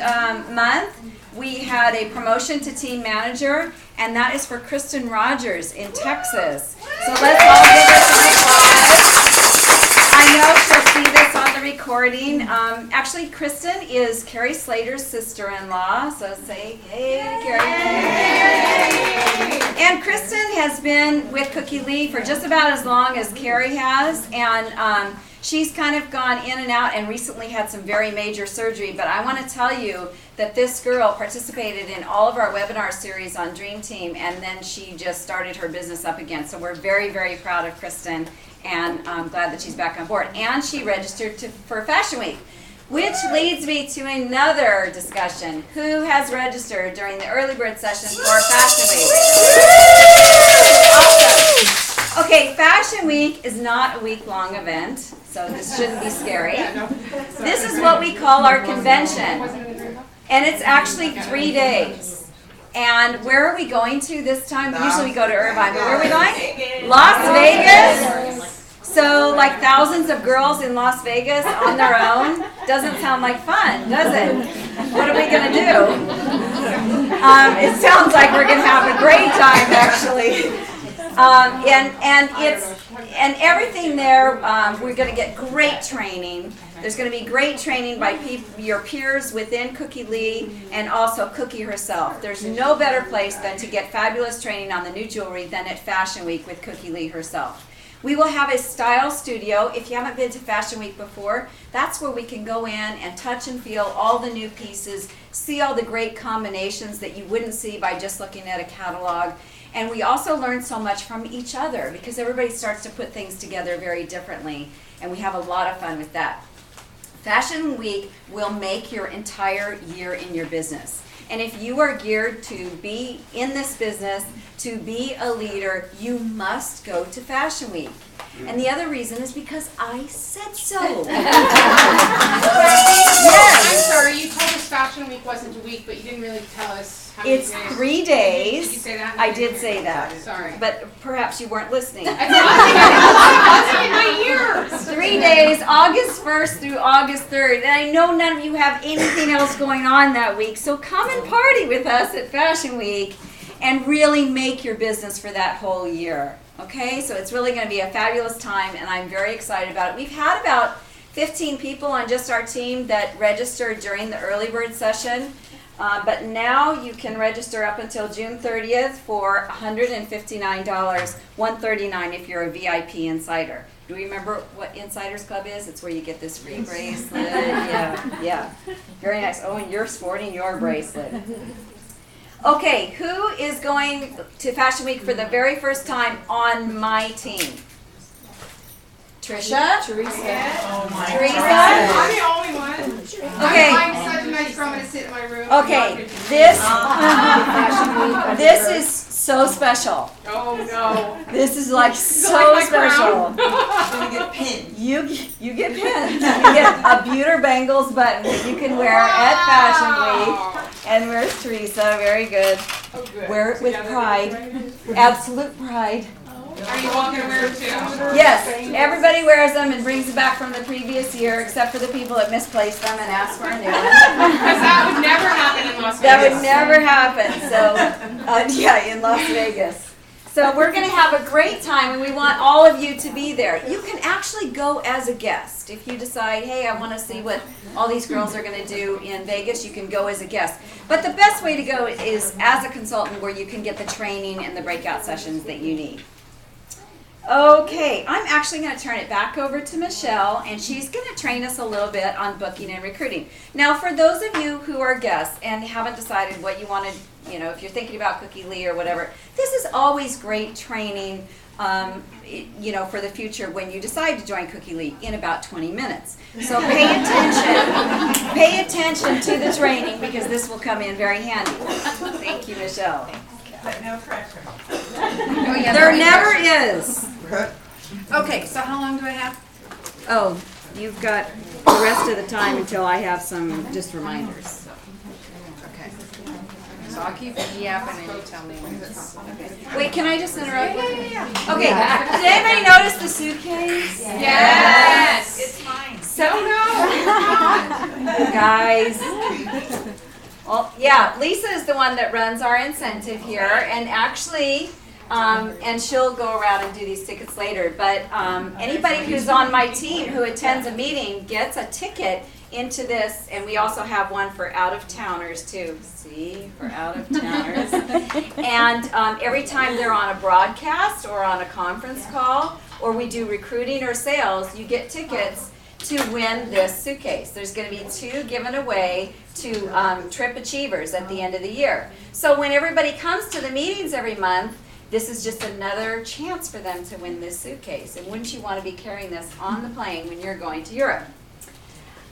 month, we had a promotion to team manager, and that is for Kristen Rogers in Texas. So let's all give her some applause. I know she'll see this on the recording. Actually, Kristen is Carrie Slater's sister-in-law, so say, hey, Carrie. And Kristen has been with Cookie Lee for just about as long as Carrie has, and she's kind of gone in and out and recently had some very major surgery, but I want to tell you that this girl participated in all of our webinar series on Dream Team, and then she just started her business up again. So we're very, very proud of Kristen, and I'm glad that she's back on board. And she registered for Fashion Week, which leads me to another discussion. Who has registered during the early bird session for Fashion Week? Awesome. Okay, Fashion Week is not a week-long event, so this shouldn't be scary. This is what we call our convention, and it's actually 3 days. And where are we going to this time? Usually we go to Irvine, but where are we going? Las Vegas. So like thousands of girls in Las Vegas on their own doesn't sound like fun, does it? What are we going to do? It sounds like we're going to have a great time, actually. And everything there, we're going to get great training. There's going to be great training by your peers within Cookie Lee and also Cookie herself. There's no better place than to get fabulous training on the new jewelry than at Fashion Week with Cookie Lee herself. We will have a style studio. If you haven't been to Fashion Week before, that's where we can go in and touch and feel all the new pieces, see all the great combinations that you wouldn't see by just looking at a catalog. And we also learn so much from each other because everybody starts to put things together very differently, and we have a lot of fun with that. Fashion Week will make your entire year in your business. And if you are geared to be in this business, to be a leader, you must go to Fashion Week. And the other reason is because I said so. Yes. I'm sorry, you told us Fashion Week wasn't a week, but you didn't really tell us how many It's days. 3 days. Did you say that? I did say that. Sorry. But perhaps you weren't listening. I wasn't in my ears. 3 days, August 1st through August 3rd. And I know none of you have anything else going on that week, so come and party with us at Fashion Week and really make your business for that whole year. Okay, so it's really going to be a fabulous time, and I'm very excited about it. We've had about 15 people on just our team that registered during the early bird session, but now you can register up until June 30th for $159, $139 if you're a VIP insider. Do we remember what Insiders Club is? It's where you get this free bracelet. Yeah, very nice. Oh, and you're sporting your bracelet. Okay, who is going to Fashion Week for the very first time on my team? Trisha? Teresa. Oh my Teresa. God. I'm the only one. Okay. I'm such a nice girl. I'm going to sit in my room. Okay, this is so special. Oh no. This is like so like my special. crown. You get pinned. You get pinned. You get a Buter Bangles button that you can wear at Fashion Week. And where's Teresa? Very good. Oh, good. Wear it with pride. Absolute pride. Are you all going to wear it too? Yes, everybody wears them and brings it back from the previous year, except for the people that misplaced them and ask for a new one. Because that would never happen in Las Vegas. That would never happen. So, yeah, in Las Vegas. So we're going to have a great time, and we want all of you to be there. You can actually go as a guest. If you decide, hey, I want to see what all these girls are going to do in Vegas, you can go as a guest. But the best way to go is as a consultant, where you can get the training and the breakout sessions that you need. Okay, I'm actually going to turn it back over to Michelle, and she's going to train us a little bit on booking and recruiting. Now, for those of you who are guests and haven't decided what you want to, if you're thinking about Cookie Lee or whatever, this is always great training, for the future when you decide to join Cookie Lee in about 20 minutes. So pay attention to the training, because this will come in very handy. Thank you, Michelle. But no pressure. Oh, yeah, There never is. Okay, so how long do I have? Oh, you've got the rest of the time until I have some just reminders. Okay. So I'll keep yapping and you tell me when it's okay. Wait, can I just interrupt? Yeah. Okay, did anybody notice the suitcase? Yes. It's mine. So No, guys. Well, yeah, Lisa is the one that runs our incentive here, and actually, and she'll go around and do these tickets later, but anybody who's on my team who attends a meeting gets a ticket into this, and we also have one for out-of-towners too. See, for out-of-towners. And every time they're on a broadcast or on a conference call, or we do recruiting or sales, you get tickets to win this suitcase. There's going to be 2 given away to Trip Achievers at the end of the year. So when everybody comes to the meetings every month, this is just another chance for them to win this suitcase. And wouldn't you want to be carrying this on the plane when you're going to Europe?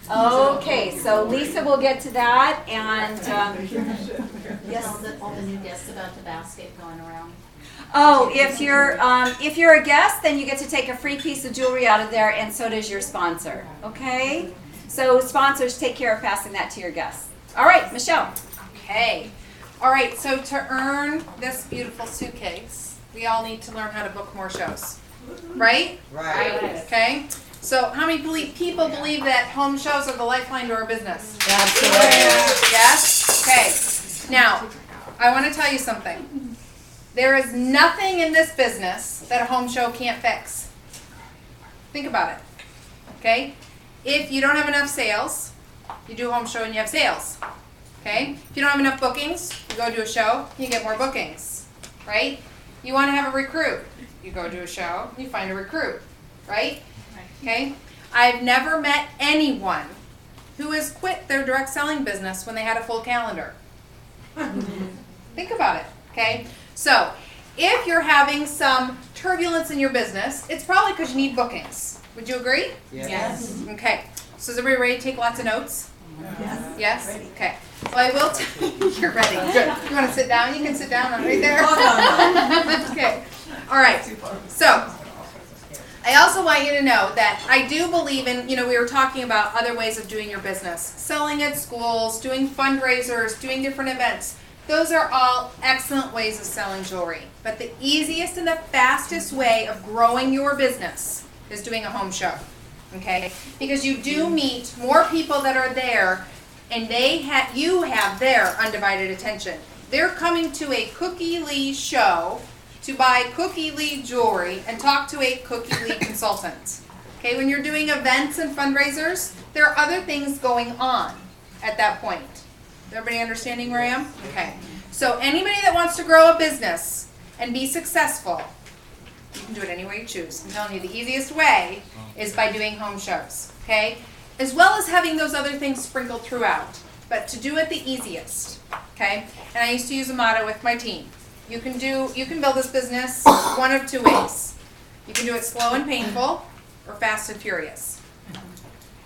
Okay, so Lisa will get to that, and Yes. All the new guests about the basket going around. oh, if you're a guest, then you get to take a free piece of jewelry out of there, and so does your sponsor. Okay, so sponsors take care of passing that to your guests. All right, Michelle. Okay. All right, so to earn this beautiful suitcase, we all need to learn how to book more shows. Right? Right. Okay. So how many people believe that home shows are the lifeline to our business? Absolutely. Yes? Okay. Now, I want to tell you something. There is nothing in this business that a home show can't fix. Think about it. Okay? If you don't have enough sales, you do a home show and you have sales. Okay? If you don't have enough bookings, you go to a show, you get more bookings. Right? You want to have a recruit, you go to a show, you find a recruit. Right? Okay? I've never met anyone who has quit their direct selling business when they had a full calendar. Think about it. Okay? So, if you're having some turbulence in your business, it's probably because you need bookings. Would you agree? Yes. Okay. So is everybody ready to take lots of notes? Yes. Yes? Okay. Well, I will you're ready. Good. You want to sit down? You can sit down right there. Oh, Okay. All right. So, I also want you to know that I do believe in, we were talking about other ways of doing your business. Selling at schools, doing fundraisers, doing different events. Those are all excellent ways of selling jewelry. But the easiest and the fastest way of growing your business is doing a home show. Okay? Because you do meet more people that are there, and you have their undivided attention. They're coming to a Cookie Lee show to buy Cookie Lee jewelry and talk to a Cookie Lee consultant. Okay, when you're doing events and fundraisers, there are other things going on at that point. Is everybody understanding where I am? Okay. So anybody that wants to grow a business and be successful, you can do it any way you choose. I'm telling you, the easiest way is by doing home shows. Okay? As well as having those other things sprinkled throughout. But to do it the easiest. Okay? And I used to use a motto with my team. You can build this business one of two ways. You can do it slow and painful or fast and furious.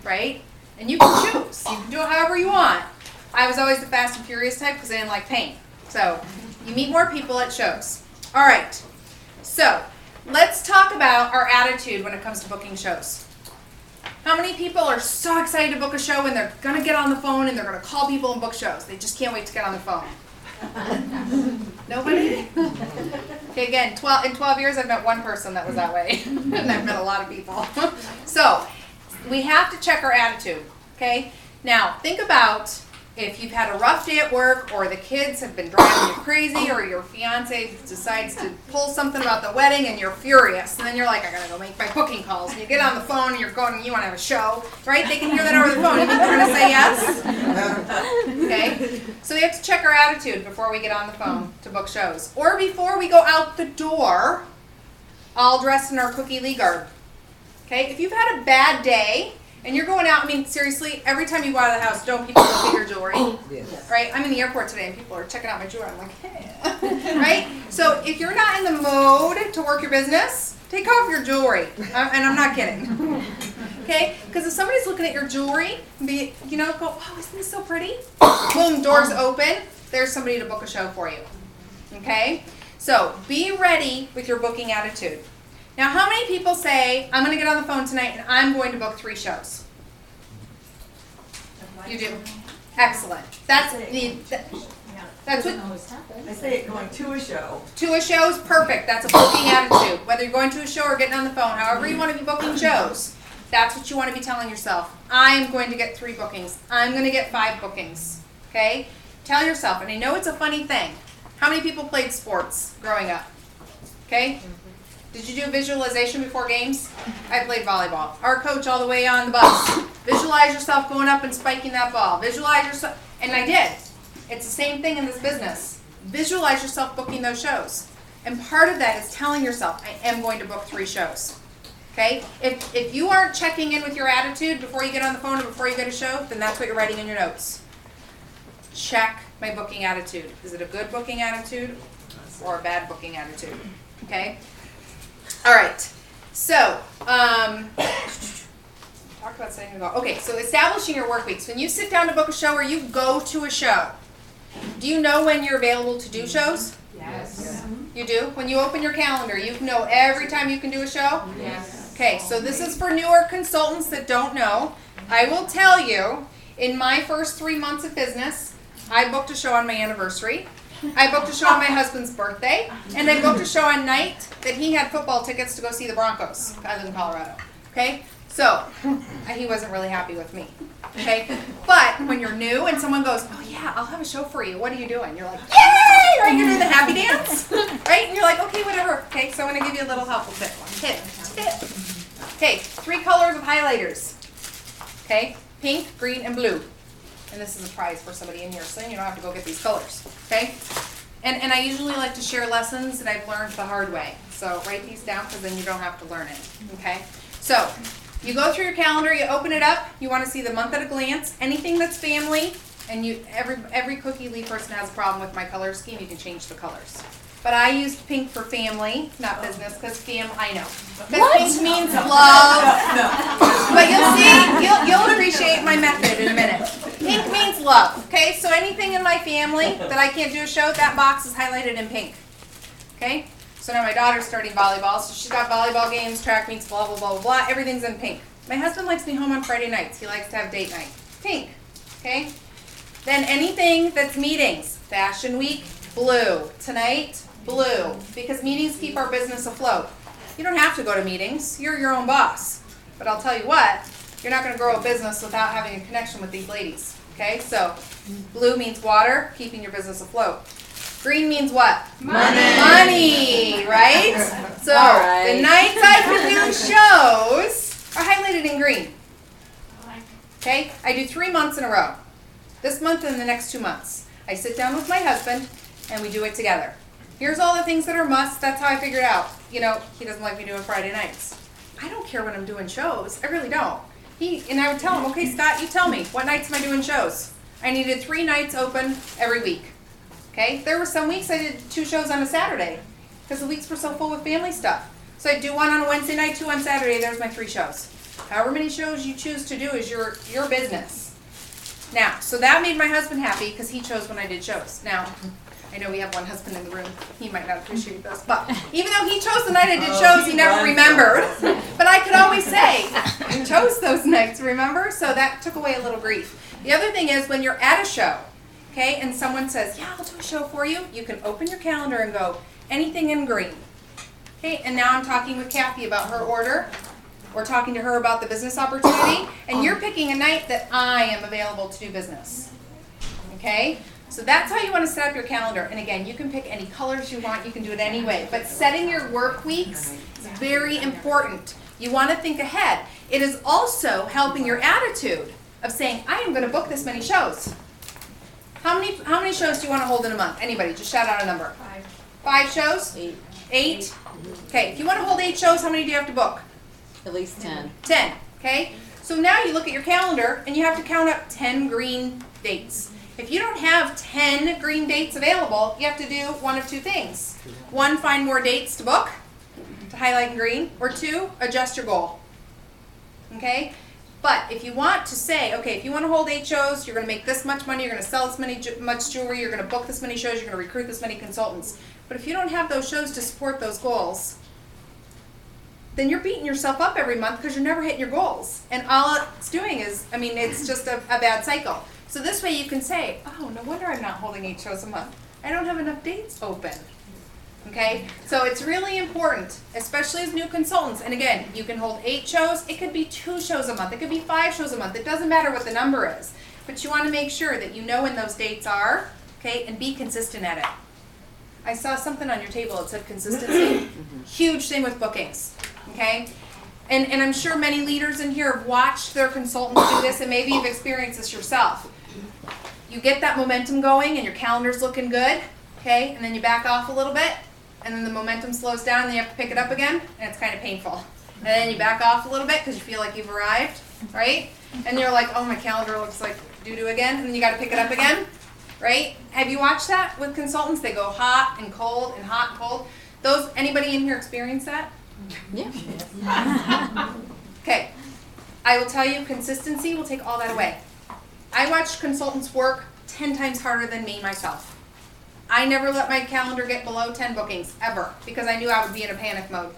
Right? And you can choose. You can do it however you want. I was always the fast and furious type because I didn't like pain. So, you meet more people at shows. All right. So, let's talk about our attitude when it comes to booking shows. How many people are so excited to book a show and they're going to get on the phone and they're going to call people and book shows? They just can't wait to get on the phone. Nobody? Okay, again, in 12 years I've met one person that was that way. And I've met a lot of people. So, we have to check our attitude. Okay? Now, think about if you've had a rough day at work, or the kids have been driving you crazy, or your fiance decides to pull something about the wedding and you're furious, and then you're like, I gotta go make my booking calls, and you get on the phone and you're going, you want to have a show, right? They can hear that over the phone. You think they're gonna say yes? Okay? So we have to check our attitude before we get on the phone to book shows, or before we go out the door, all dressed in our Cookie Lee garb. Okay? If you've had a bad day, and you're going out, seriously, every time you go out of the house, don't people look at your jewelry? Yes. Right? I'm in the airport today and people are checking out my jewelry. I'm like, hey. Right? So if you're not in the mode to work your business, take off your jewelry. And I'm not kidding. Okay? Because if somebody's looking at your jewelry, go, oh, isn't this so pretty? Boom, doors open. There's somebody to book a show for you. Okay? So be ready with your booking attitude. Now, how many people say, I'm going to get on the phone tonight and I'm going to book 3 shows? You do. Excellent. That's what I say going to a show. To a show is perfect. That's a booking attitude. Whether you're going to a show or getting on the phone, however you want to be booking shows, that's what you want to be telling yourself. I'm going to get 3 bookings. I'm going to get 5 bookings. Okay? Tell yourself, and I know it's a funny thing. How many people played sports growing up? Okay? Did you do visualization before games? I played volleyball. Our coach all the way on the bus. Visualize yourself going up and spiking that ball. Visualize yourself, and I did. It's the same thing in this business. Visualize yourself booking those shows. And part of that is telling yourself, I am going to book 3 shows. Okay? If you aren't checking in with your attitude before you get on the phone or before you get a show, then that's what you're writing in your notes. Check my booking attitude. Is it a good booking attitude or a bad booking attitude? Okay? All right. So, all talked about setting a goal. Okay, so establishing your work weeks. When you sit down to book a show or you go to a show, do you know when you're available to do shows? Yes. You do? When you open your calendar, you know every time you can do a show? Yes. Okay, so this is for newer consultants that don't know. I will tell you, in my first 3 months of business, I booked a show on my anniversary. I booked a show on my husband's birthday, and I booked a show on night that he had football tickets to go see the Broncos. I live in Colorado. Okay? So, he wasn't really happy with me. Okay? But when you're new and someone goes, oh yeah, I'll have a show for you. What are you doing? You're like, yay! Right? You're doing the happy dance. Right? And you're like, okay, whatever. Okay, so I'm going to give you a little helpful tip. Okay, 3 colors of highlighters. Okay? Pink, green, and blue. And this is a prize for somebody in here, so then you don't have to go get these colors. Okay? And I usually like to share lessons that I've learned the hard way. So write these down because then you don't have to learn it. Okay? So, you go through your calendar, you open it up, you want to see the month at a glance, anything that's family, and every Cookie Lee person has a problem with my color scheme, you can change the colors. But I used pink for family, not business, because I know. Because pink means love. But you'll see, you'll appreciate my method in a minute. Pink means love, okay? So anything in my family that I can't do a show, that box is highlighted in pink, okay? So now my daughter's starting volleyball, so she's got volleyball games, track meets, blah, blah, blah, blah, blah. Everything's in pink. My husband likes me home on Friday nights. He likes to have date night. Pink, okay? Then anything that's meetings, Fashion Week, blue. Tonight, blue. Because meetings keep our business afloat. You don't have to go to meetings. You're your own boss. But I'll tell you what, you're not going to grow a business without having a connection with these ladies, okay? So blue means water, keeping your business afloat. Green means what? Money. Money, right? So the nights I can do shows are highlighted in green. Okay? I do 3 months in a row. This month and the next 2 months. I sit down with my husband and we do it together. Here's all the things that are musts. That's how I figured out. You know, he doesn't like me doing Friday nights. I don't care when I'm doing shows. I really don't. And I would tell him, okay, Scott, you tell me, what nights am I doing shows? I needed 3 nights open every week. Okay? There were some weeks I did 2 shows on a Saturday because the weeks were so full with family stuff. So I'd do 1 on a Wednesday night, 2 on Saturday. There's my 3 shows. However many shows you choose to do is your business. Now, so that made my husband happy because he chose when I did shows. Now, I know we have one husband in the room. He might not appreciate this. But even though he chose the night I did shows, he never remembered. But I could always say, I chose those nights, remember? So that took away a little grief. The other thing is when you're at a show, okay, and someone says, yeah, I'll do a show for you, you can open your calendar and go, anything in green. Okay, and now I'm talking with Kathy about her order. We're talking to her about the business opportunity, and you're picking a night that I am available to do business. Okay? So that's how you want to set up your calendar. And again, you can pick any colors you want, you can do it any way. But setting your work weeks is very important. You want to think ahead. It is also helping your attitude of saying, I am going to book this many shows. How many shows do you want to hold in a month? Anybody, just shout out a number. 5 shows? 8? Okay, if you want to hold 8 shows, how many do you have to book? At least 10. 10, okay? So now you look at your calendar and you have to count up 10 green dates. If you don't have 10 green dates available, you have to do one of 2 things. 1, find more dates to book, to highlight in green, or 2, adjust your goal. Okay? But if you want to say, okay, if you want to hold 8 shows, you're going to make this much money, you're going to sell this much jewelry, you're going to book this many shows, you're going to recruit this many consultants. But if you don't have those shows to support those goals, then you're beating yourself up every month because you're never hitting your goals. And all it's doing is, I mean, it's just a bad cycle. So this way you can say, oh, no wonder I'm not holding 8 shows a month. I don't have enough dates open. Okay? So it's really important, especially as new consultants. And again, you can hold 8 shows. It could be 2 shows a month. It could be 5 shows a month. It doesn't matter what the number is. But you want to make sure that you know when those dates are, okay, and be consistent at it. I saw something on your table that said consistency. Huge thing with bookings. Okay? And I'm sure many leaders in here have watched their consultants do this, and maybe you've experienced this yourself. You get that momentum going and your calendar's looking good, okay, and then you back off a little bit, and then the momentum slows down and you have to pick it up again, and it's kind of painful. And then you back off a little bit because you feel like you've arrived, right? And you're like, oh, my calendar looks like doo-doo again, and then you got to pick it up again, right? Have you watched that with consultants? They go hot and cold and hot and cold. Anybody in here experience that? Yeah. Okay. I will tell you, consistency will take all that away. I watched consultants work 10 times harder than me myself. I never let my calendar get below 10 bookings, ever, because I knew I would be in a panic mode.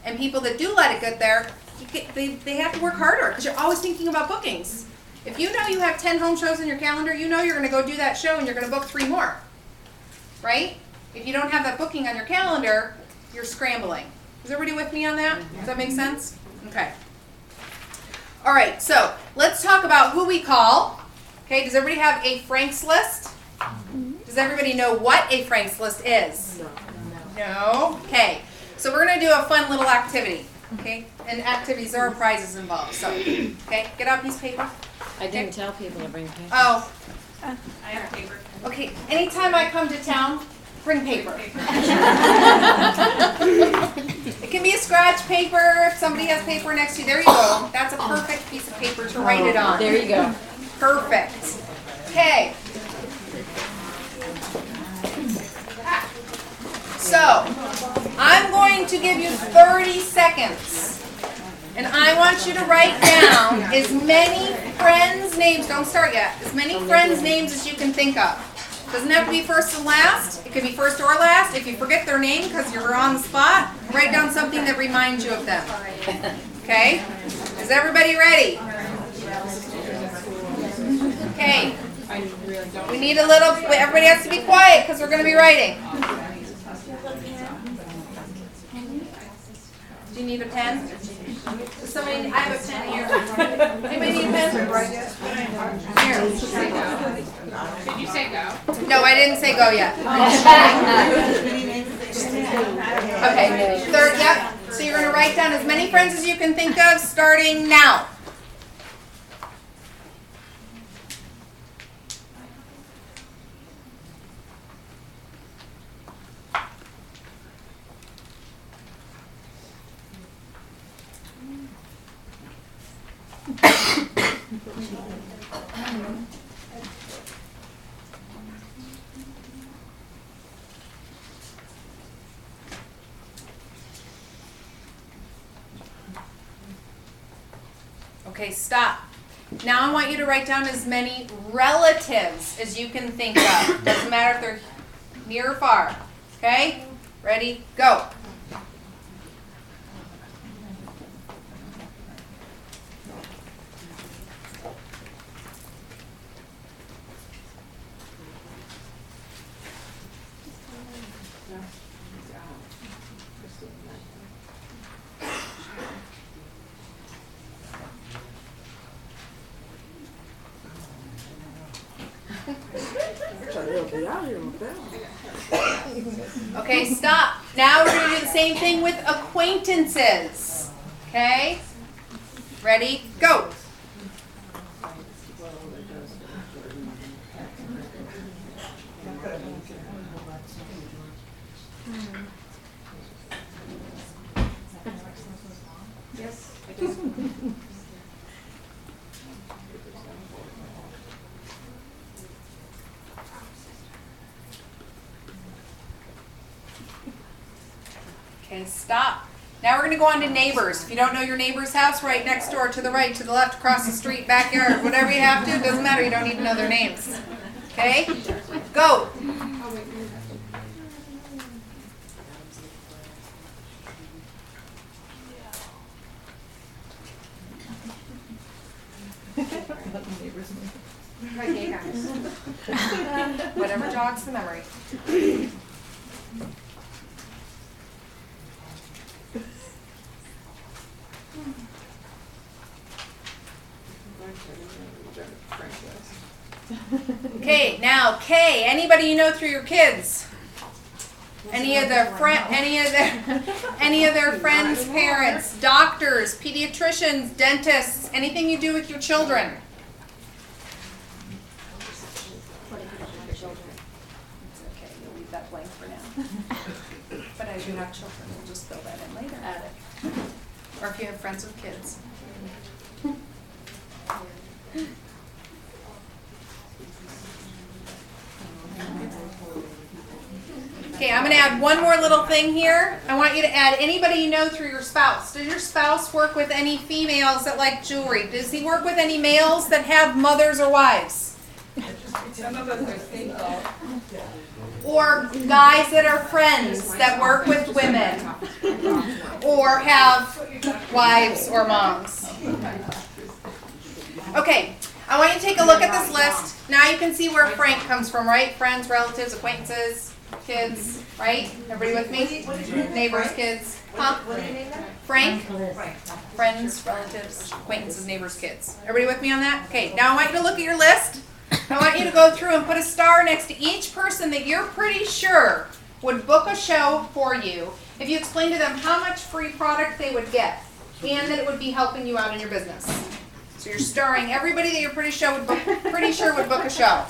And people that do let it get there, they have to work harder, because you're always thinking about bookings. If you know you have 10 home shows in your calendar, you know you're going to go do that show and you're going to book 3 more, right? If you don't have that booking on your calendar, you're scrambling. Is everybody with me on that? Does that make sense? Okay. All right, so let's talk about who we call. Okay, does everybody have a Frank's list? Does everybody know what a Frank's list is? No? Okay, so we're going to do a fun little activity. Okay, and activities, there are prizes involved. So, okay, get out a piece of paper. I didn't tell people to bring paper. Oh, I have paper. okay, anytime I come to town, bring paper. It can be a scratch paper, if somebody has paper next to you, there you go. That's a perfect piece of paper to write it on. There you go. Perfect. Okay. So, I'm going to give you 30 seconds. And I want you to write down as many friends' names, don't start yet, as many friends' names as you can think of. Doesn't have to be first and last. It could be first or last. If you forget their name because you're on the spot, write down something that reminds you of them. Okay? Is everybody ready? Okay. We need a little, everybody has to be quiet because we're going to be writing. Do you need a pen? Does somebody, I have a pen here. Anybody need a pen? Here. Did you say go? No, I didn't say go yet. Okay, third, yep. So you're going to write down as many friends as you can think of starting now. Okay, stop. Now I want you to write down as many relatives as you can think of. Doesn't matter if they're near or far. Okay? Ready? Go. Okay, stop. Now we're going to do the same thing with acquaintances. Okay? Ready? Go. Yes. Okay, stop. Now we're going to go on to neighbors. If you don't know your neighbor's house, right next door, to the right, to the left, across the street, backyard, whatever you have to, it doesn't matter. You don't need to know their names. Okay? Go. Whatever jogs the memory. Okay, now K. Anybody you know through your kids? Any of their friends' parents, doctors, pediatricians, dentists, anything you do with your children. It's okay, you'll leave that blank for now. But as you have children, we'll just fill that in later. Add it. Or if you have friends with kids. Okay, I'm going to add one more little thing here. I want you to add anybody you know through your spouse. Does your spouse work with any females that like jewelry? Does he work with any males that have mothers or wives? Some of us are single. Or guys that are friends that work with women or have wives or moms. Okay, I want you to take a look at this list. Now you can see where Frank comes from, right? Friends, relatives, acquaintances, kids, right? Everybody with me? Neighbors, kids. Huh? Frank? Friends, relatives, acquaintances, neighbors, kids. Everybody with me on that? Okay, now I want you to look at your list. I want you to go through and put a star next to each person that you're pretty sure would book a show for you if you explain to them how much free product they would get and that it would be helping you out in your business. So you're starring everybody that you're pretty sure would book a show.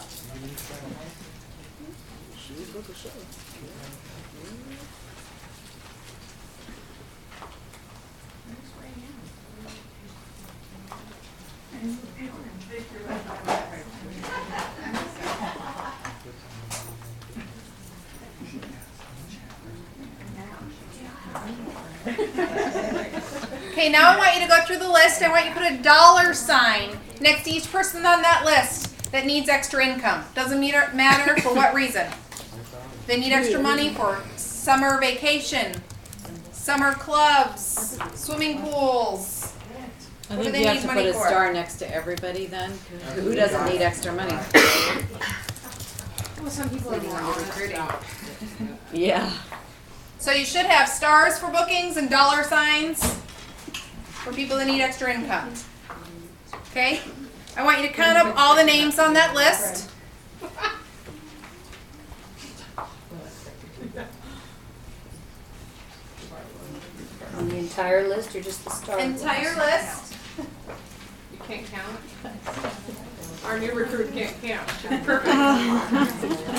Okay, now I want you to go through the list. I want you to put a dollar sign next to each person on that list that needs extra income. Doesn't matter for what reason. They need extra money for summer vacation, summer clubs, swimming pools. I What do think they you have need to money put a for? star next to everybody then. Who doesn't need extra money? Well, some people are more honest. Yeah. So you should have stars for bookings and dollar signs for people that need extra income. Okay? I want you to count up all the names on that list. On the entire list or just the star? Entire list. You can't count? Our new recruit can't count.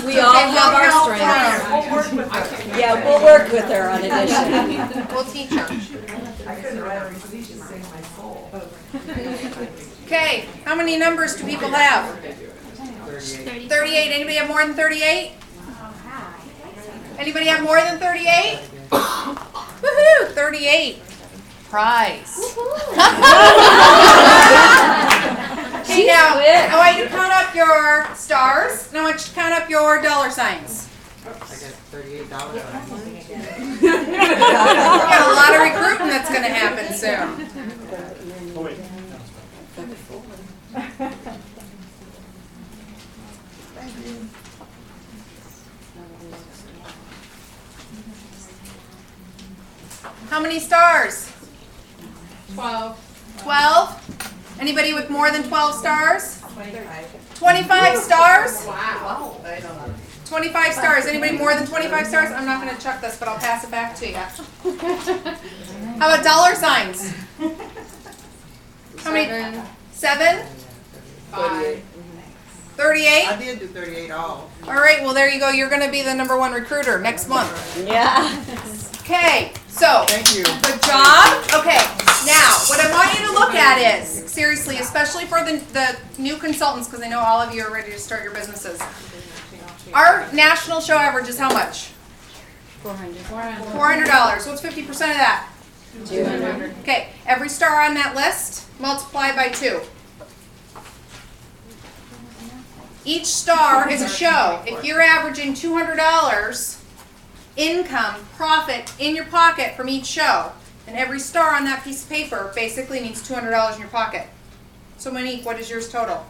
We all have our strengths. Yeah, we'll work with her on addition. We'll teach her. I couldn't write a receipt to save my soul. Okay, how many numbers do people have? 38. Anybody have more than 38? Anybody have more than 38? Woohoo! 38. Prize. Okay, now I want you to count up your stars, and I want you to count up your dollar signs. I got $38. We got a lot of recruiting that's going to happen soon. How many stars? 12. 12? Anybody with more than 12 stars? 25 stars? Wow. 25 stars. Anybody more than 25 stars? I'm not going to check this, but I'll pass it back to you. How about dollar signs? How many? 7? 5. 38? I did do 38 all. All right, well, there you go. You're going to be the #1 recruiter next month. Yeah. Okay, so. Thank you. Good job. Okay, now, what I want you to look at is, seriously, especially for the new consultants, because I know all of you are ready to start your businesses. Our national show average is how much? $400. What's 50% of that? 200. Okay, every star on that list, multiply by 2. Each star is a show. If you're averaging $200 income, profit in your pocket from each show, then every star on that piece of paper basically means $200 in your pocket. So Monique, what is yours total?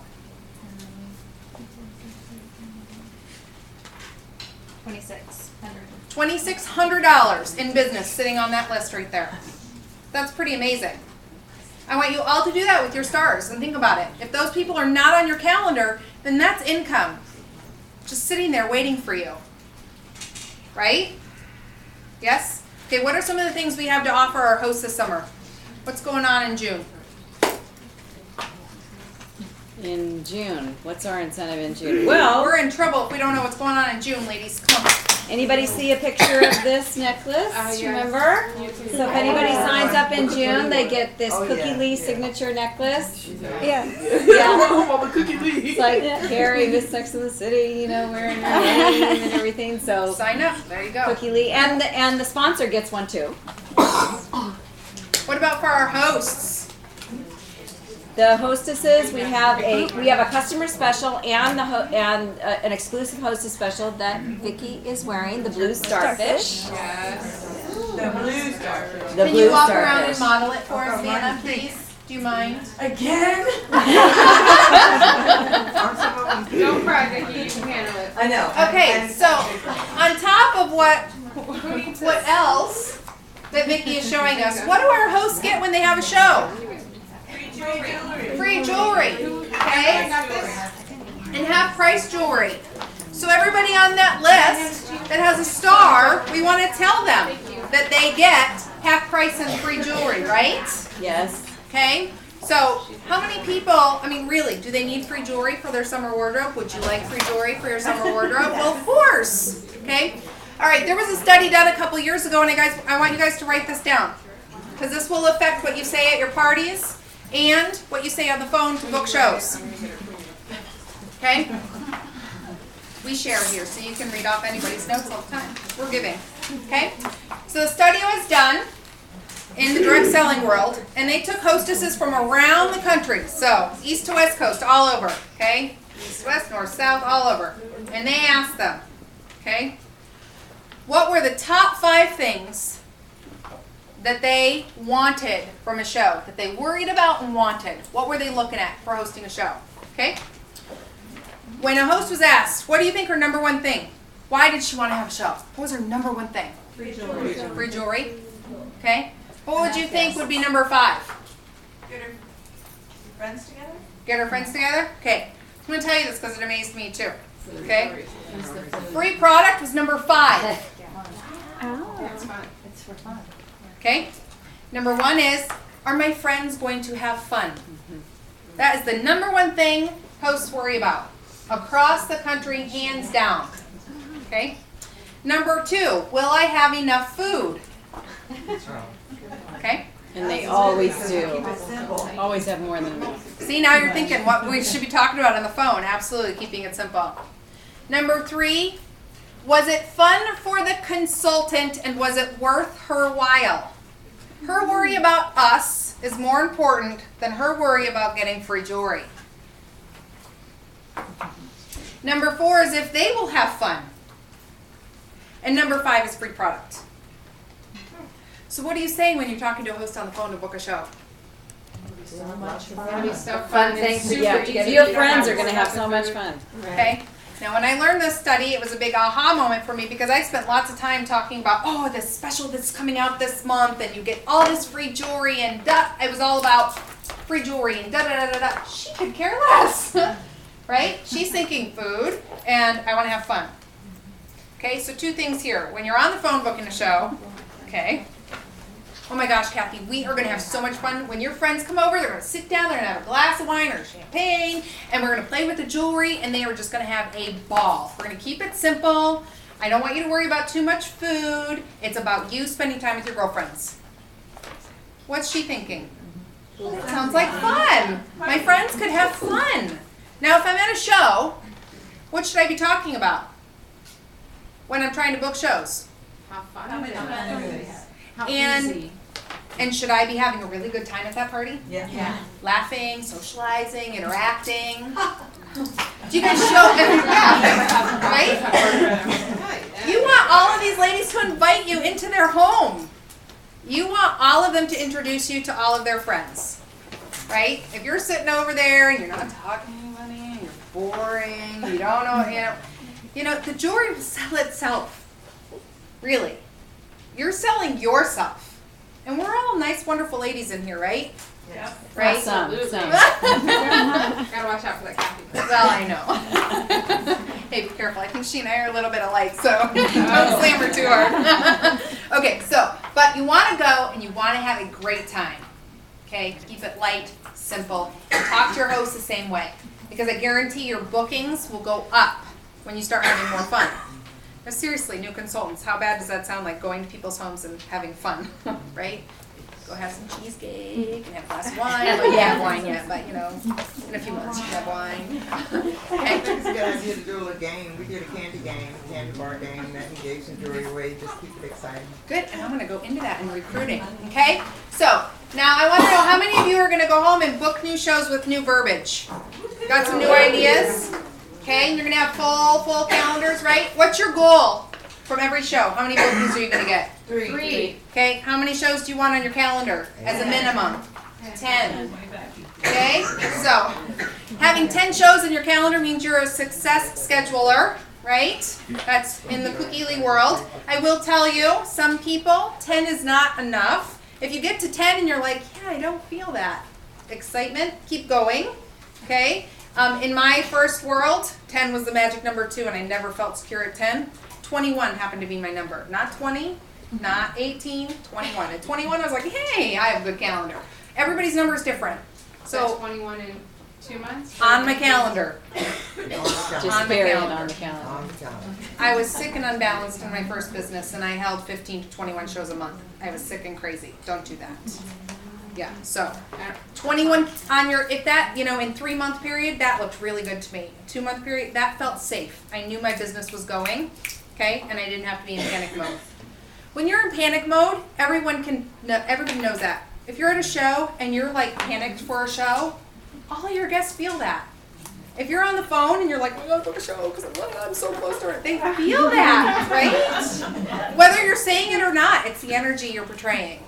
$2,600 in business sitting on that list right there. That's pretty amazing. I want you all to do that with your stars and think about it. If those people are not on your calendar, then that's income just sitting there waiting for you. Right? Yes? Okay, what are some of the things we have to offer our hosts this summer? What's going on in June? In June, what's our incentive in June? Well, We're in trouble if we don't know what's going on in June, ladies. Come on. anybody see a picture of this necklace? Remember? So if anybody signs up in June, they get this Cookie Lee signature necklace. Yeah. It's like Carrie, Miss Sex and the City, you know, wearing her name and everything. So sign up. There you go. Cookie Lee, and the sponsor gets one too. What about for our hosts? The hostesses, we have a customer special and an exclusive hostess special that Vicki is wearing, the blue starfish. Yes. The blue starfish. The Can blue you walk starfish. around and model it for us, Vanna, please? Do you mind? Again? Don't cry, Vicki, you can handle it. I know. Okay, so on top of what else that Vicki is showing us, what do our hosts get when they have a show? Free jewelry, okay? And half price jewelry. So everybody on that list that has a star, we want to tell them that they get half price and free jewelry, right? Yes. Okay? So how many people, I mean really, do they need free jewelry for their summer wardrobe? Would you like free jewelry for your summer wardrobe? Well, of course. Okay? All right, there was a study done a couple years ago, and I want you guys to write this down, because this will affect what you say at your parties and what you say on the phone to book shows. Okay? We share here, so you can read off anybody's notes all the time. We're giving. Okay? So the study was done in the direct selling world, and they took hostesses from around the country. So east to west coast, all over. Okay? East, west, north, south, all over. And they asked them, okay, what were the top 5 things that they wanted from a show, that they worried about and wanted? What were they looking at for hosting a show? Okay? When a host was asked, what do you think her number one thing? Why did she want to have a show? What was her number one thing? Free jewelry. Free jewelry. Okay? What would you think would be number 5? Get her friends together? Get her friends together? Okay. I'm going to tell you this because it amazed me too. Okay? Free product was number 5. That's fun. It's for fun. Okay? Number 1 is, are my friends going to have fun? That is the number 1 thing hosts worry about. Across the country, hands down. Okay? Number 2, will I have enough food? Okay? And they always do. Always have more than enough. See, now you're thinking what we should be talking about on the phone. Absolutely, keeping it simple. Number 3, was it fun for the consultant and was it worth her while? Her worry about us is more important than her worry about getting free jewelry. Number 4 is if they will have fun. And number 5 is free product. So what do you say when you're talking to a host on the phone to book a show? So much fun. Fun things to get. Your friends are going to have so much fun. Okay? Now when I learned this study, it was a big aha moment for me because I spent lots of time talking about, oh, this special that's coming out this month and you get all this free jewelry and it was all about free jewelry and da-da-da-da-da. She could care less, right? She's thinking food and I want to have fun. Okay, so 2 things here. When you're on the phone booking a show, okay, oh my gosh, Kathy, we are going to have so much fun. When your friends come over, they're going to sit down, they're going to have a glass of wine or champagne, and we're going to play with the jewelry, and they are just going to have a ball. We're going to keep it simple. I don't want you to worry about too much food. It's about you spending time with your girlfriends. What's she thinking? That sounds like fun. My friends could have fun. Now, if I'm at a show, what should I be talking about when I'm trying to book shows? How fun. And should I be having a really good time at that party? Yeah. Laughing, socializing, interacting. Do you guys show right? You want all of these ladies to invite you into their home. You want all of them to introduce you to all of their friends. Right? If you're sitting over there and you're not talking to anybody, and you're boring, you don't know, the jewelry will sell itself. Really. You're selling yourself. And we're all nice, wonderful ladies in here, right? Yeah. Right? Some. Gotta watch out for that Kathy. Well, I know. Hey, be careful. I think she and I are a little bit alike, so don't slam her too hard. Okay, but you want to go and you want to have a great time. Okay? Keep it light, simple. And talk to your host the same way. because I guarantee your bookings will go up when you start having more fun. Now, seriously, new consultants, how bad does that sound, like going to people's homes and having fun, right? Go have some cheesecake and have a glass of wine. Well, you can't have wine yet, but you know, in a few months you can have wine. I think it's a good idea to do a little game. We did a candy game, a candy bar game that engaged in jewelry way, just keep it exciting. Good, and I'm going to go into that in recruiting, okay? So, now I want to know how many of you are going to go home and book new shows with new verbiage? Got some new ideas? Okay, and you're going to have full calendars, right? What's your goal from every show? How many bookings are you going to get? 3. Okay, how many shows do you want on your calendar as a minimum? 10. Okay, so having 10 shows in your calendar means you're a success scheduler, right? That's in the Cookie Lee world. I will tell you, some people, 10 is not enough. If you get to 10 and you're like, yeah, I don't feel that excitement, keep going, okay? In my first world, 10 was the magic number 2, and I never felt secure at 10. 21 happened to be my number, not 20, not 18, 21. At 21, I was like, hey, I have a good calendar. Everybody's number is different. So 21 in 2 months? On my calendar. Just bury it on the calendar. I was sick and unbalanced in my first business, and I held 15 to 21 shows a month. I was sick and crazy. Don't do that. Yeah, so 21 on your, if that, you know, in 3-month period, that looked really good to me. 2-month period, that felt safe. I knew my business was going, okay, and I didn't have to be in panic mode. When you're in panic mode, everybody knows that. If you're at a show and you're like panicked for a show, all your guests feel that. If you're on the phone and you're like, I gotta book a show because I'm so close to it, they feel that, right? Whether you're saying it or not, it's the energy you're portraying.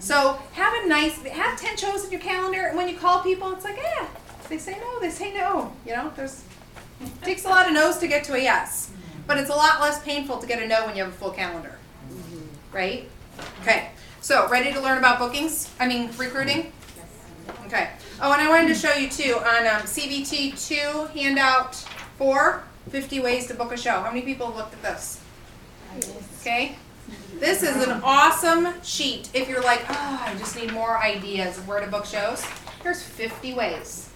So have 10 shows in your calendar, and when you call people, it's like, they say no. You know, it takes a lot of no's to get to a yes. But it's a lot less painful to get a no when you have a full calendar, right? Okay, so ready to learn about recruiting? Okay. Oh, and I wanted to show you too, on CBT 2, handout 4, 50 ways to book a show. How many people have looked at this? Okay. This is an awesome sheet. If you're like, I just need more ideas of where to book shows, here's 50 ways.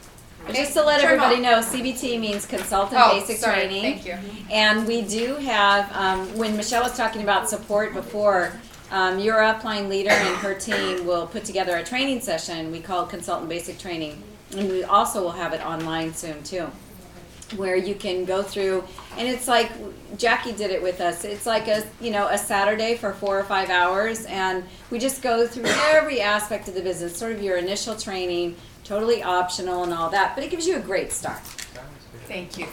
Okay? Just to let everybody know, CBT means Consultant Basic Training. Thank you. And we do have, when Michelle was talking about support before, your upline leader and her team will put together a training session we call Consultant Basic Training. And we also will have it online soon too, where you can go through, and it's like Jackie did it with us. It's like a Saturday for 4 or 5 hours, and we just go through every aspect of the business, sort of your initial training, totally optional and all that, but it gives you a great start. Thank you.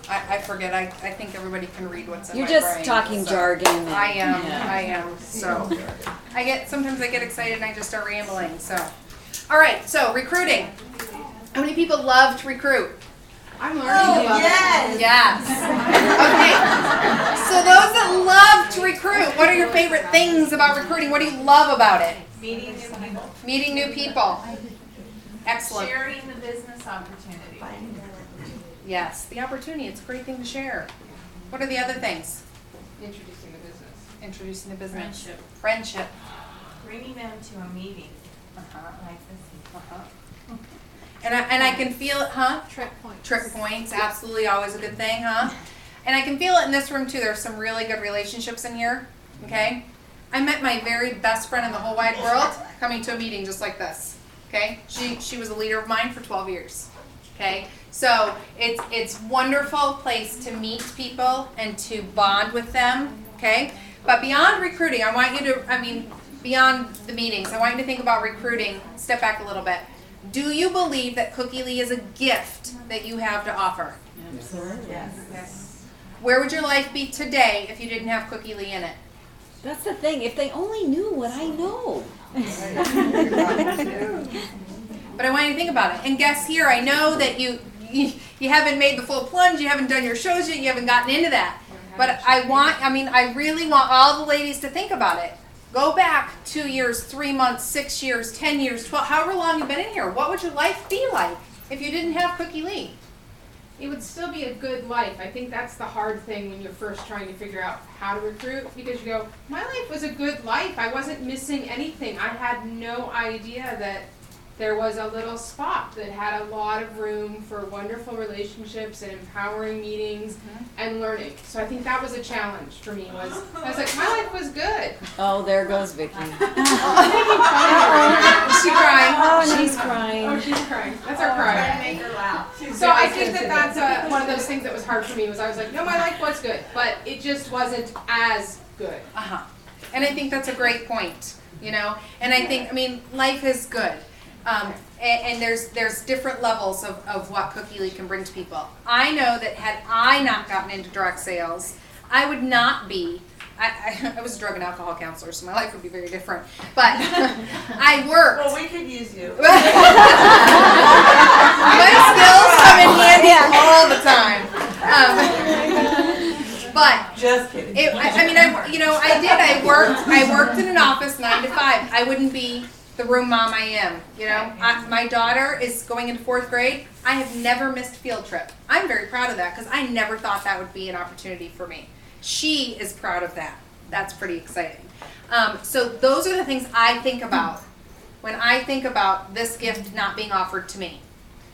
I forget. I think everybody can read what's in You're my just brain, talking so. jargon. I am. So sometimes I get excited and I just start rambling. So, all right. So recruiting. How many people love to recruit? I'm learning. Yes. Okay. So those that love to recruit, what are your favorite things about recruiting? What do you love about it? Meeting new people. Meeting new people. Excellent. Sharing the business opportunity. Yes, the opportunity. It's a great thing to share. What are the other things? Introducing the business. Introducing the business. Friendship. Friendship. Bringing them to a meeting. Like this. And I can feel it, huh? Trip points. Trip points, absolutely always a good thing, huh? And I can feel it in this room too. There's some really good relationships in here, okay? I met my very best friend in the whole wide world coming to a meeting just like this, okay? She was a leader of mine for 12 years, okay? So it's wonderful place to meet people and to bond with them, okay? But beyond recruiting, I want you to, beyond the meetings, I want you to think about recruiting. Step back a little bit. Do you believe that Cookie Lee is a gift that you have to offer? Absolutely. Yes. Where would your life be today if you didn't have Cookie Lee in it? That's the thing. If they only knew what I know. But I want you to think about it. And guests here, I know that you haven't made the full plunge, you haven't done your shows yet, you haven't gotten into that. But I really want all the ladies to think about it. Go back 2 years, 3 months, 6 years, 10 years, 12, however long you've been in here. What would your life be like if you didn't have Cookie Lee? It would still be a good life. I think that's the hard thing when you're first trying to figure out how to recruit, because you go, my life was a good life. I wasn't missing anything. I had no idea that there was a little spot that had a lot of room for wonderful relationships and empowering meetings and learning. So I think that was a challenge for me. I was like, my life was good. Oh, there goes Vicky. Is she crying? Oh, she's crying. Oh, she's crying. That's our cry. Make her laugh. So I think that's one of those things that was hard for me. Was I was like, no, my life was good, but it just wasn't as good. And I think that's a great point. And I think, life is good. And there's different levels of what Cookie Lee can bring to people. I know that had I not gotten into direct sales, I would not be. I was a drug and alcohol counselor, so my life would be very different. But I worked. Well, we could use you. My skills come in handy all the time. But just kidding. I worked in an office 9 to 5. I wouldn't be the room mom I am. My daughter is going into 4th grade. I have never missed a field trip. I'm very proud of that because I never thought that would be an opportunity for me. She is proud of that. That's pretty exciting. So those are the things I think about when I think about this gift not being offered to me.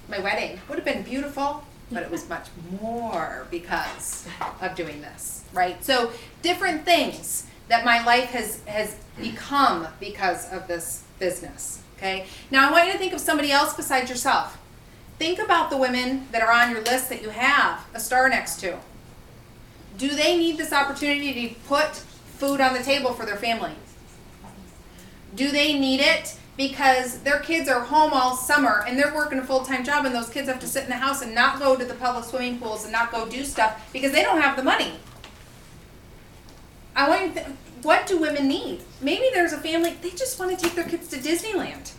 My wedding would have been beautiful, but it was much more because of doing this, right? So different things that my life has become because of this business, okay? Now I want you to think of somebody else besides yourself. Think about the women that are on your list that you have a star next to. Do they need this opportunity to put food on the table for their family? Do they need it because their kids are home all summer and they're working a full-time job and those kids have to sit in the house and not go to the public swimming pools and not go do stuff because they don't have the money? I want you to think, what do women need? Maybe there's a family, they just want to take their kids to Disneyland.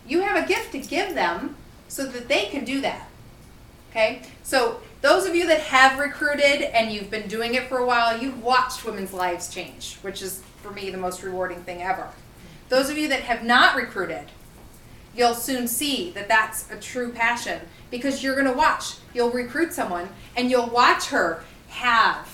You have a gift to give them so that they can do that. Okay? So those of you that have recruited and you've been doing it for a while, you've watched women's lives change, which is, for me, the most rewarding thing ever. Those of you that have not recruited, you'll soon see that that's a true passion because you're going to watch. You'll recruit someone and you'll watch her have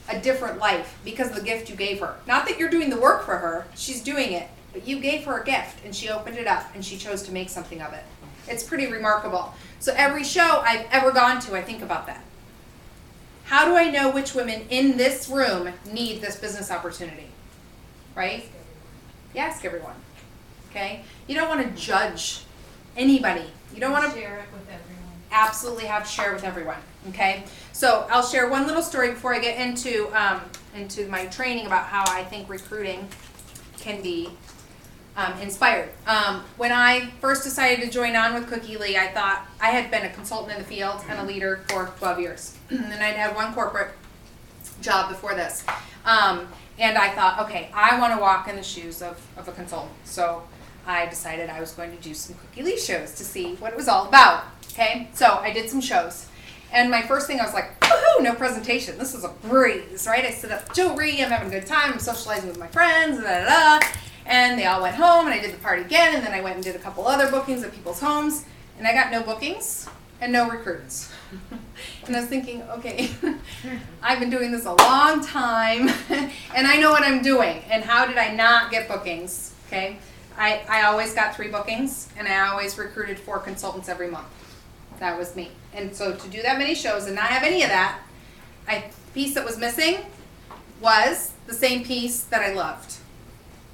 a different life because of the gift you gave her. Not that you're doing the work for her, she's doing it, but you gave her a gift and she opened it up and she chose to make something of it. It's pretty remarkable. So every show I've ever gone to, I think about that. How do I know which women in this room need this business opportunity? Right? You ask everyone. Okay? You don't want to judge anybody. You don't want to share it with everyone. Absolutely have to share it with everyone. Okay? So I'll share one little story before I get into my training about how I think recruiting can be inspired. When I first decided to join on with Cookie Lee, I thought I had been a consultant in the field and a leader for 12 years. And I'd had one corporate job before this. And I thought, okay, I want to walk in the shoes of a consultant. So I decided I was going to do some Cookie Lee shows to see what it was all about. Okay, so I did some shows. And my first thing, I was like, woohoo, no presentation. This is a breeze, right? I set up jewelry, I'm having a good time, I'm socializing with my friends, da da da. And they all went home, and I did the party again, and then I went and did a couple other bookings at people's homes, and I got no bookings and no recruits. And I was thinking, okay, I've been doing this a long time, and I know what I'm doing, and how did I not get bookings, okay? I always got 3 bookings, and I always recruited 4 consultants every month. That was me. And so to do that many shows and not have any of that, the piece that was missing was the same piece that I loved.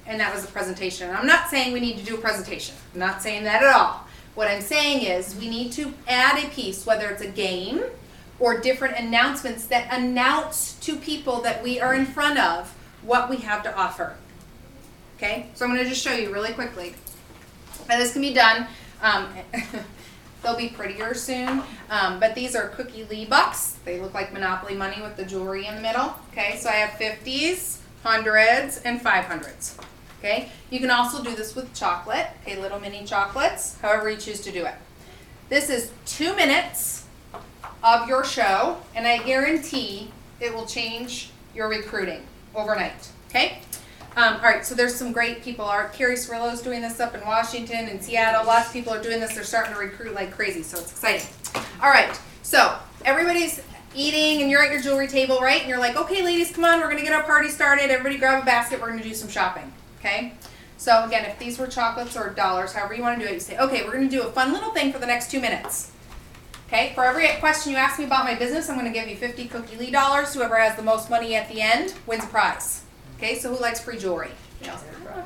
And that was a presentation. And I'm not saying we need to do a presentation. I'm not saying that at all. What I'm saying is we need to add a piece, whether it's a game or different announcements that announce to people that we are in front of what we have to offer. Okay? So I'm going to just show you really quickly. And this can be done. They'll be prettier soon. But these are Cookie Lee bucks. They look like Monopoly money with the jewelry in the middle. Okay? So I have 50s, 100s, and 500s. Okay, you can also do this with chocolate, okay, little mini chocolates, however you choose to do it. This is 2 minutes of your show, and I guarantee it will change your recruiting overnight, okay? All right, so there's some great people. Carrie Cirillo's doing this up in Washington and Seattle. Lots of people are doing this. They're starting to recruit like crazy, so it's exciting. All right, so everybody's eating and you're at your jewelry table, right? And you're like, okay, ladies, come on, we're going to get our party started. Everybody grab a basket. We're going to do some shopping. Okay, So again, if these were chocolates or dollars, however you want to do it, you say, okay, we're going to do a fun little thing for the next 2 minutes. Okay, for every question you ask me about my business, I'm going to give you 50 Cookie Lee dollars. Whoever has the most money at the end wins a prize. Okay, so who likes free jewelry?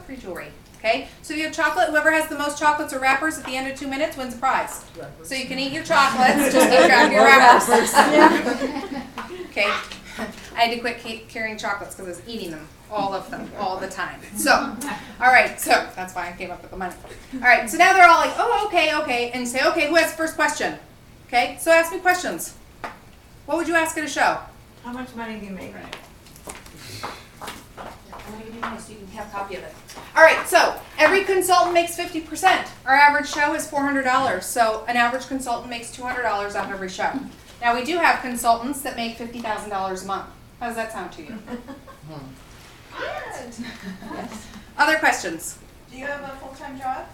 Free jewelry. Okay, so if you have chocolate, whoever has the most chocolates or wrappers at the end of 2 minutes wins a prize. So you can eat your chocolates, just keep track of your wrappers. Okay, I had to quit carrying chocolates because I was eating them, all of them, all the time. So, all right, so that's why I came up with the money. All right, so now they're all like, oh, okay, and say, okay, who has the first question? Okay, so ask me questions. What would you ask at a show? How much money do you make? I'm going to give you money so you can have a copy of it. All right, so every consultant makes 50%. Our average show is $400, so an average consultant makes $200 off every show. Now, we do have consultants that make $50,000 a month. How does that sound to you? Yes. Other questions? Do you have a full-time job?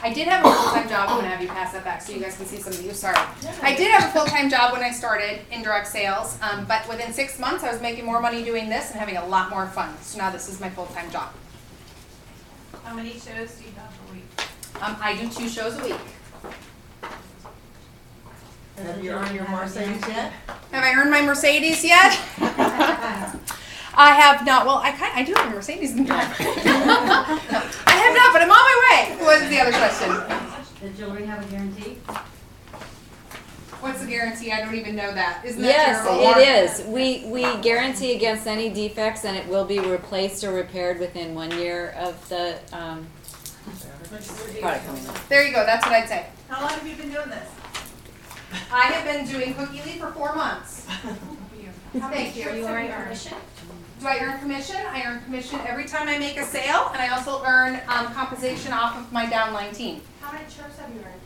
I did have a full-time job. I'm going to have you pass that back so you guys can see some of you. Sorry. I did have a full-time job when I started in direct sales, but within 6 months I was making more money doing this and having a lot more fun. So now this is my full-time job. How many shows do you have a week? I do 2 shows a week. Have you earned your Mercedes yet? Have I earned my Mercedes yet? I have not. Well, I do have a Mercedes in there. I have not, but I'm on my way. What was the other question? Does jewelry have a guarantee? What's the guarantee? I don't even know that. Isn't that Yes, terrible? it is. We guarantee against any defects, and it will be replaced or repaired within 1 year of the product coming in. There you go. That's what I'd say. How long have you been doing this? I have been doing Cookie Lee for 4 months. Thank you. Do you earn commission? Do I earn commission? I earn commission every time I make a sale, and I also earn compensation off of my downline team. How many trips have you earned?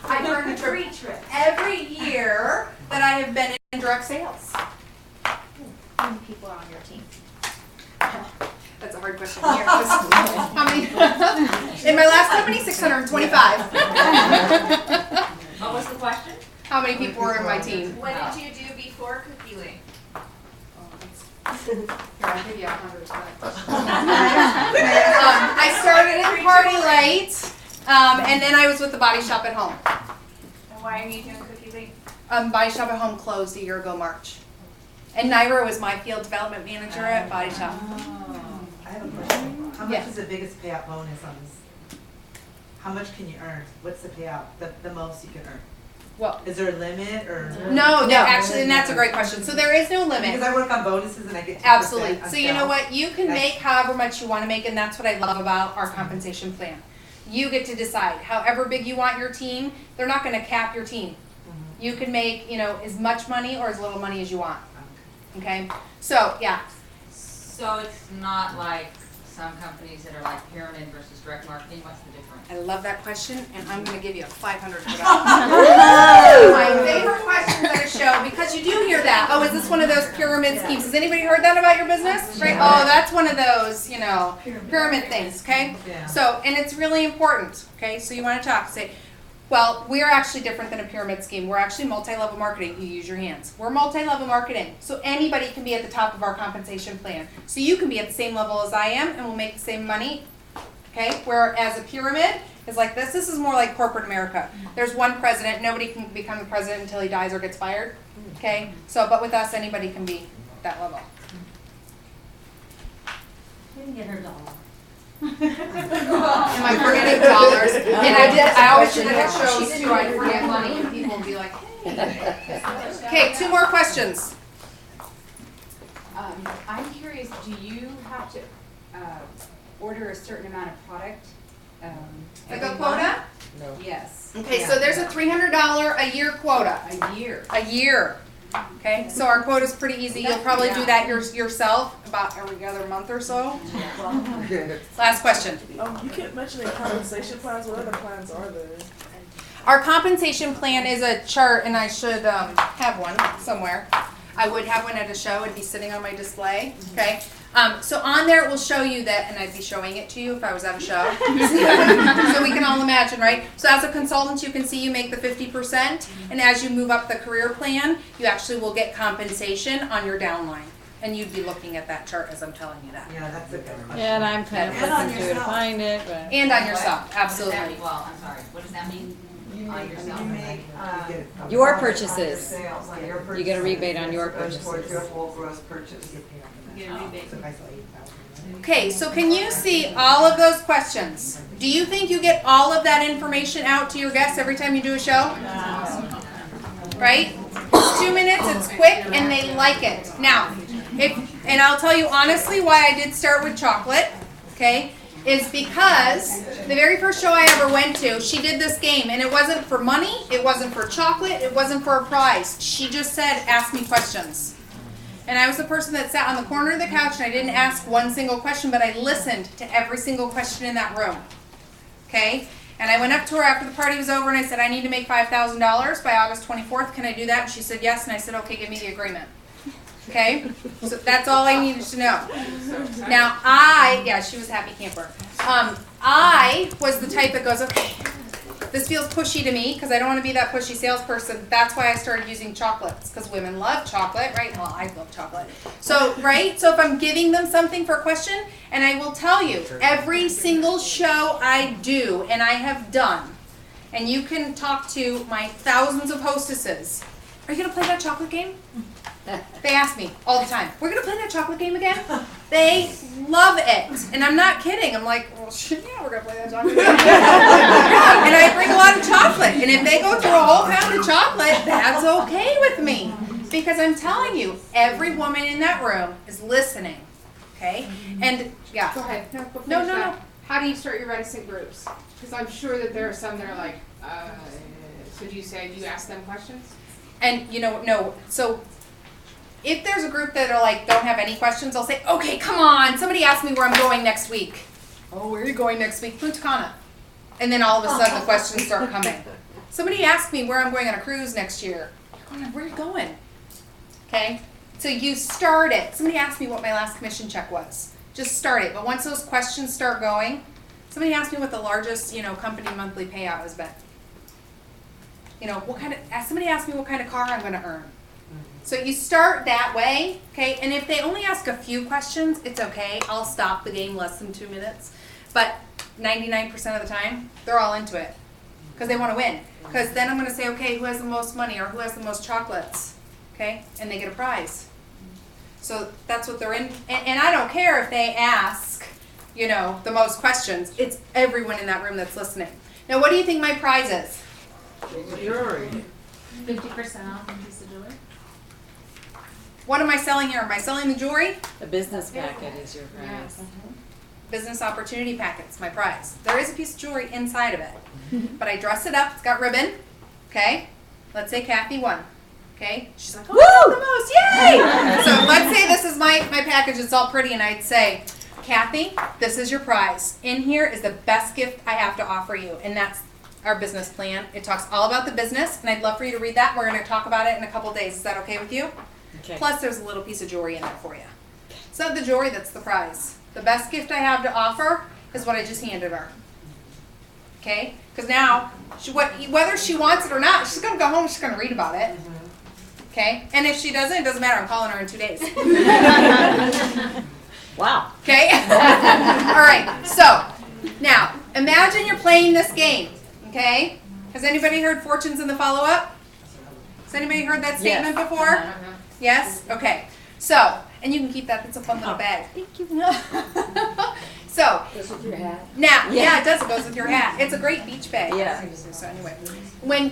I've earned 3 trips. every year that I have been in direct sales. How many people are on your team? That's a hard question. Here. How many? In my last company, 625. What was the question? How many people were in my team? What did you do before Cookie Lee? Here, I'll give you 100. I started in Party Light, and then I was with the Body Shop at Home. And why are you doing Cookie Lee? Body Shop at Home closed a year ago, March. And Naira was my field development manager at Body Shop. I have a question. How much Yes. is the biggest payout bonus on this? How much can you earn? What's the payout, the most you can earn? Well, is there a limit or? No, actually, and that's a great question. So there is no limit. Because I work on bonuses and I get 2%. Absolutely. on So you know sales. what? You can make however much you want to make, and that's what I love about our compensation plan. You get to decide. However big you want your team, they're not going to cap your team. You can make, as much money or as little money as you want. Okay? So, yeah. So it's not like some companies that are like pyramid versus direct marketing. What's the difference? I love that question, and I'm going to give you a 500 for that. My favorite questions at a show, because you do hear that. Oh, is this one of those pyramid schemes? Has anybody heard that about your business? Right? Oh, that's one of those, pyramid things, okay? So, and it's really important, okay? So you want to talk, say, well, we're actually different than a pyramid scheme. We're actually multi-level marketing. You use your hands. We're multi-level marketing. So anybody can be at the top of our compensation plan. So you can be at the same level as I am, and we'll make the same money. Okay? Whereas a pyramid is like this. This is more like corporate America. There's one president. Nobody can become the president until he dies or gets fired. Okay? So, but with us, anybody can be at that level. You can get her dollar. Am I forgetting dollars? And I always do that at shows too. I forget money, and people will be like, hey. Okay, 2 more questions. I'm curious, do you have to order a certain amount of product? Like a quota? No. Yes. Okay, so there's a $300 a year quota. A year. A year. Okay, so our quota is pretty easy. You'll probably do that yourself about every other month or so. Last question. You kept mentioning compensation plans. What other plans are there? Our compensation plan is a chart, and I should have one somewhere. I would have one at a show. It'd be sitting on my display. Okay. So on there it will show you that, and I'd be showing it to you if I was at a show. So we can all imagine, right? So as a consultant, you can see you make the 50%, and as you move up the career plan, you actually will get compensation on your downline. And you'd be looking at that chart as I'm telling you that. Yeah, that's a good question. Yeah, and I'm kind of And on flipping through to find it, but. And on yourself, What does absolutely. that mean? Well, I'm sorry, what does that mean? On yourself? Your On purchases. sales, on your You get a rebate on your purchases. Goes towards your purchases. full gross purchase. You get a rebate. So if I sell 8,000. Okay, so can you see all of those questions? Do you think you get all of that information out to your guests every time you do a show? Right? 2 minutes, it's quick, and they like it. Now, and I'll tell you honestly why I did start with chocolate, okay, is because the very first show I ever went to, she did this game, and it wasn't for money, it wasn't for chocolate, it wasn't for a prize. She just said, ask me questions. And I was the person that sat on the corner of the couch, and I didn't ask one single question, but I listened to every single question in that room, okay? And I went up to her after the party was over, and I said, I need to make $5,000 by August 24th. Can I do that? And she said, yes. And I said, okay, give me the agreement. Okay? So that's all I needed to know. Now, yeah, she was a happy camper. I was the type that goes, okay, this feels pushy to me because I don't want to be that pushy salesperson. That's why I started using chocolates, because women love chocolate, right? Well, I love chocolate. So, right? So if I'm giving them something for a question, and I will tell you, every single show I do, and I have done, and you can talk to my thousands of hostesses, are you going to play that chocolate game? They ask me all the time, we're going to play that chocolate game again? They love it. And I'm not kidding. I'm like, well, yeah, we're going to play that chocolate game. Yeah, and I bring a lot of chocolate. And if they go through a whole pound of chocolate, that's okay with me. Because I'm telling you, every woman in that room is listening. Okay? And, yeah. Go ahead. No. How do you start your reticent groups? Because I'm sure that there are some that are like, so do you ask them questions? And, no. So, if there's a group that are like, don't have any questions, I'll say, okay, come on, somebody asked me where I'm going next week. Oh, where are you going next week? Punta Cana. And then all of a sudden the questions start coming. Somebody asked me where I'm going on a cruise next year. Where are you going? Okay? So you start it. Somebody asked me what my last commission check was. Just start it. But once those questions start going, somebody asked me what the largest, company monthly payout has been. Somebody asked me what kind of car I'm going to earn. So you start that way, okay? And if they only ask a few questions, it's okay. I'll stop the game less than 2 minutes. But 99% of the time, they're all into it because they want to win. Because then I'm going to say, okay, who has the most money or who has the most chocolates, okay? And they get a prize. So that's what they're in. And I don't care if they ask, the most questions. It's everyone in that room that's listening. Now, what do you think my prize is? Jewelry. 50% off a piece of jewelry. What am I selling here? Am I selling the jewelry? The business packet is your prize. Business opportunity packet's my prize. There is a piece of jewelry inside of it, but I dress it up. It's got ribbon. Okay. Let's say Kathy won. Okay. She's like, oh, the most, yay! So let's say this is my package. It's all pretty, and I'd say, Kathy, this is your prize. In here is the best gift I have to offer you, and that's our business plan. It talks all about the business, and I'd love for you to read that. We're going to talk about it in a couple days. Is that okay with you? Okay. Plus, there's a little piece of jewelry in there for you. It's not the jewelry that's the prize. The best gift I have to offer is what I just handed her. Okay? Because now, whether she wants it or not, she's going to go home, she's going to read about it. Okay? And if she doesn't, it doesn't matter. I'm calling her in 2 days. Wow. Okay? All right. So, now, imagine you're playing this game. Okay? Has anybody heard fortunes in the follow-up? Has anybody heard that statement before? Yes? Okay. So, and you can keep that. It's a fun little bag. Thank you. So, Goes with your hat. now, yeah, it does. It goes with your hat. It's a great beach bag. Yeah. So anyway,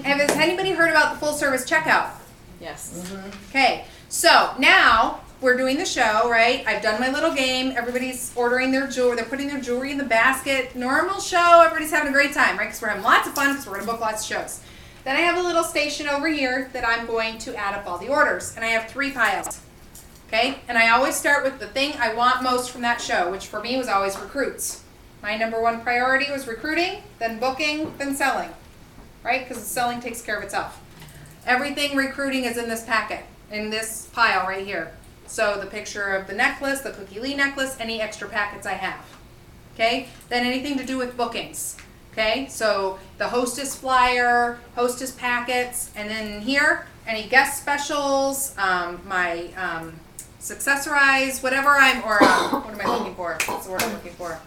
has anybody heard about the full service checkout? Yes. Okay. So now we're doing the show, right? I've done my little game. Everybody's ordering their jewelry. They're putting their jewelry in the basket. Normal show. Everybody's having a great time, right? Because we're having lots of fun because we're going to book lots of shows. Then I have a little station over here that I'm going to add up all the orders. And I have 3 piles. Okay? And I always start with the thing I want most from that show, which for me was always recruits. My number 1 priority was recruiting, then booking, then selling. Right? Because selling takes care of itself. Everything recruiting is in this packet, in this pile right here. So the picture of the necklace, the Cookie Lee necklace, any extra packets I have. Okay? Then anything to do with bookings. Okay? So the hostess flyer, hostess packets, and then here, any guest specials, my accessorize, whatever what am I looking for? What's the word I'm looking for?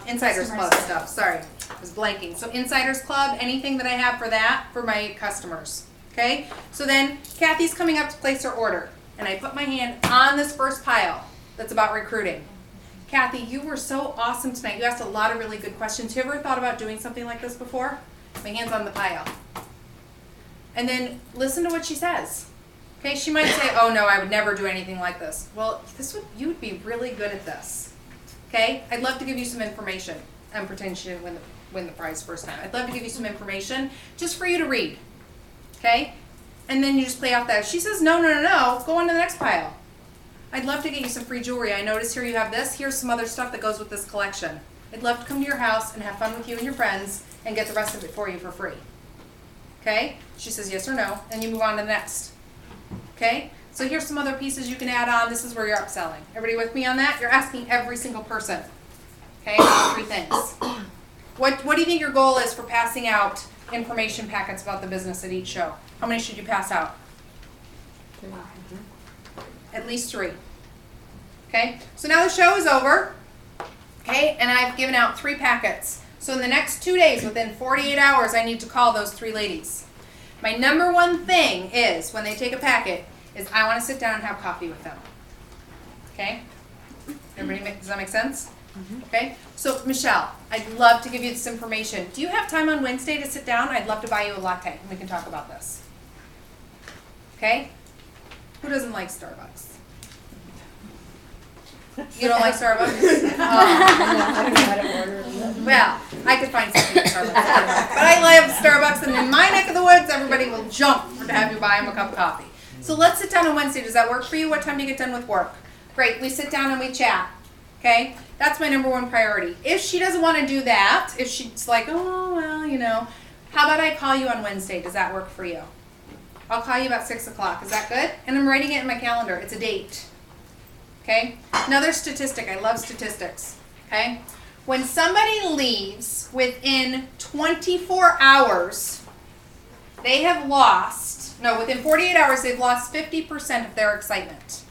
Insiders Club stuff, sorry, I was blanking. So Insiders Club, anything that I have for that, for my customers, okay? So then Kathy's coming up to place her order, and I put my hand on this first pile that's about recruiting. Kathy, you were so awesome tonight. You asked a lot of really good questions. You ever thought about doing something like this before? My hand's on the pile. And then listen to what she says. Okay, she might say, oh no, I would never do anything like this. Well, you would be really good at this. Okay, I'd love to give you some information. I'm pretending she didn't win the prize first time. I'd love to give you some information just for you to read. Okay, and then you just play off that. If she says no, go on to the next pile. I'd love to get you some free jewelry. I noticed here you have this. Here's some other stuff that goes with this collection. I'd love to come to your house and have fun with you and your friends and get the rest of it for you for free. Okay? She says yes or no, and you move on to the next. Okay? So here's some other pieces you can add on. This is where you're upselling. Everybody with me on that? You're asking every single person. Okay? All three things. What do you think your goal is for passing out information packets about the business at each show? How many should you pass out? 3. At least 3. Okay? So now the show is over. Okay? And I've given out 3 packets. So in the next 2 days, within 48 hours, I need to call those 3 ladies. My number one thing is, when they take a packet, is I want to sit down and have coffee with them. Okay? Everybody, does that make sense? Okay? So, Michelle, I'd love to give you this information. Do you have time on Wednesday to sit down? I'd love to buy you a latte, and we can talk about this. Okay? Who doesn't like Starbucks? You don't like Starbucks? Well, I could find something at Starbucks. But I love Starbucks, and in my neck of the woods, everybody will jump to have you buy them a cup of coffee. So let's sit down on Wednesday. Does that work for you? What time do you get done with work? Great. We sit down and we chat. Okay? That's my number one priority. If she doesn't want to do that, if she's like, oh, well, you know, how about I call you on Wednesday? Does that work for you? I'll call you about 6 o'clock. Is that good? And I'm writing it in my calendar. It's a date. Okay? Another statistic. I love statistics. Okay? When somebody leaves within 24 hours, they have lost, no, within 48 hours, they've lost 50% of their excitement.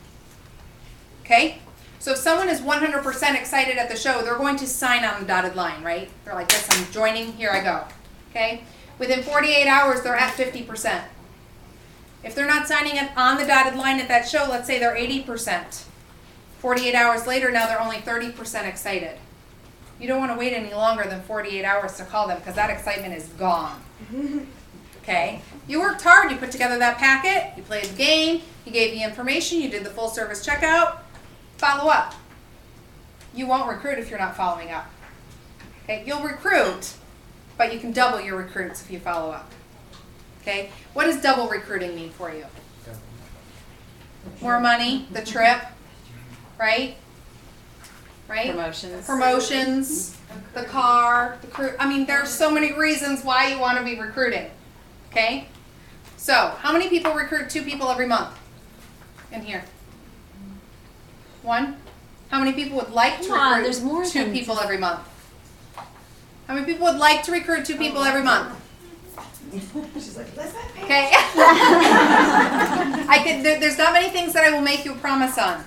Okay? So if someone is 100% excited at the show, they're going to sign on the dotted line, right? They're like, yes, I'm joining, here I go. Okay? Within 48 hours, they're at 50%. If they're not signing it on the dotted line at that show, let's say they're 80%. 48 hours later, now they're only 30% excited. You don't want to wait any longer than 48 hours to call them because that excitement is gone. Okay? You worked hard, you put together that packet, you played the game, you gave the information, you did the full service checkout. Follow up. You won't recruit if you're not following up. Okay? You'll recruit, but you can double your recruits if you follow up. Okay? What does double recruiting mean for you? More money, the trip, right? Right? Promotions, the car, the crew. I mean, there's so many reasons why you want to be recruiting. Okay? So, how many people recruit 2 people every month in here? 1? How many people would like to recruit 2 people every month? How many people would like to recruit 2 people every month? She's like, listen. Okay. There's not many things that I will make you a promise on.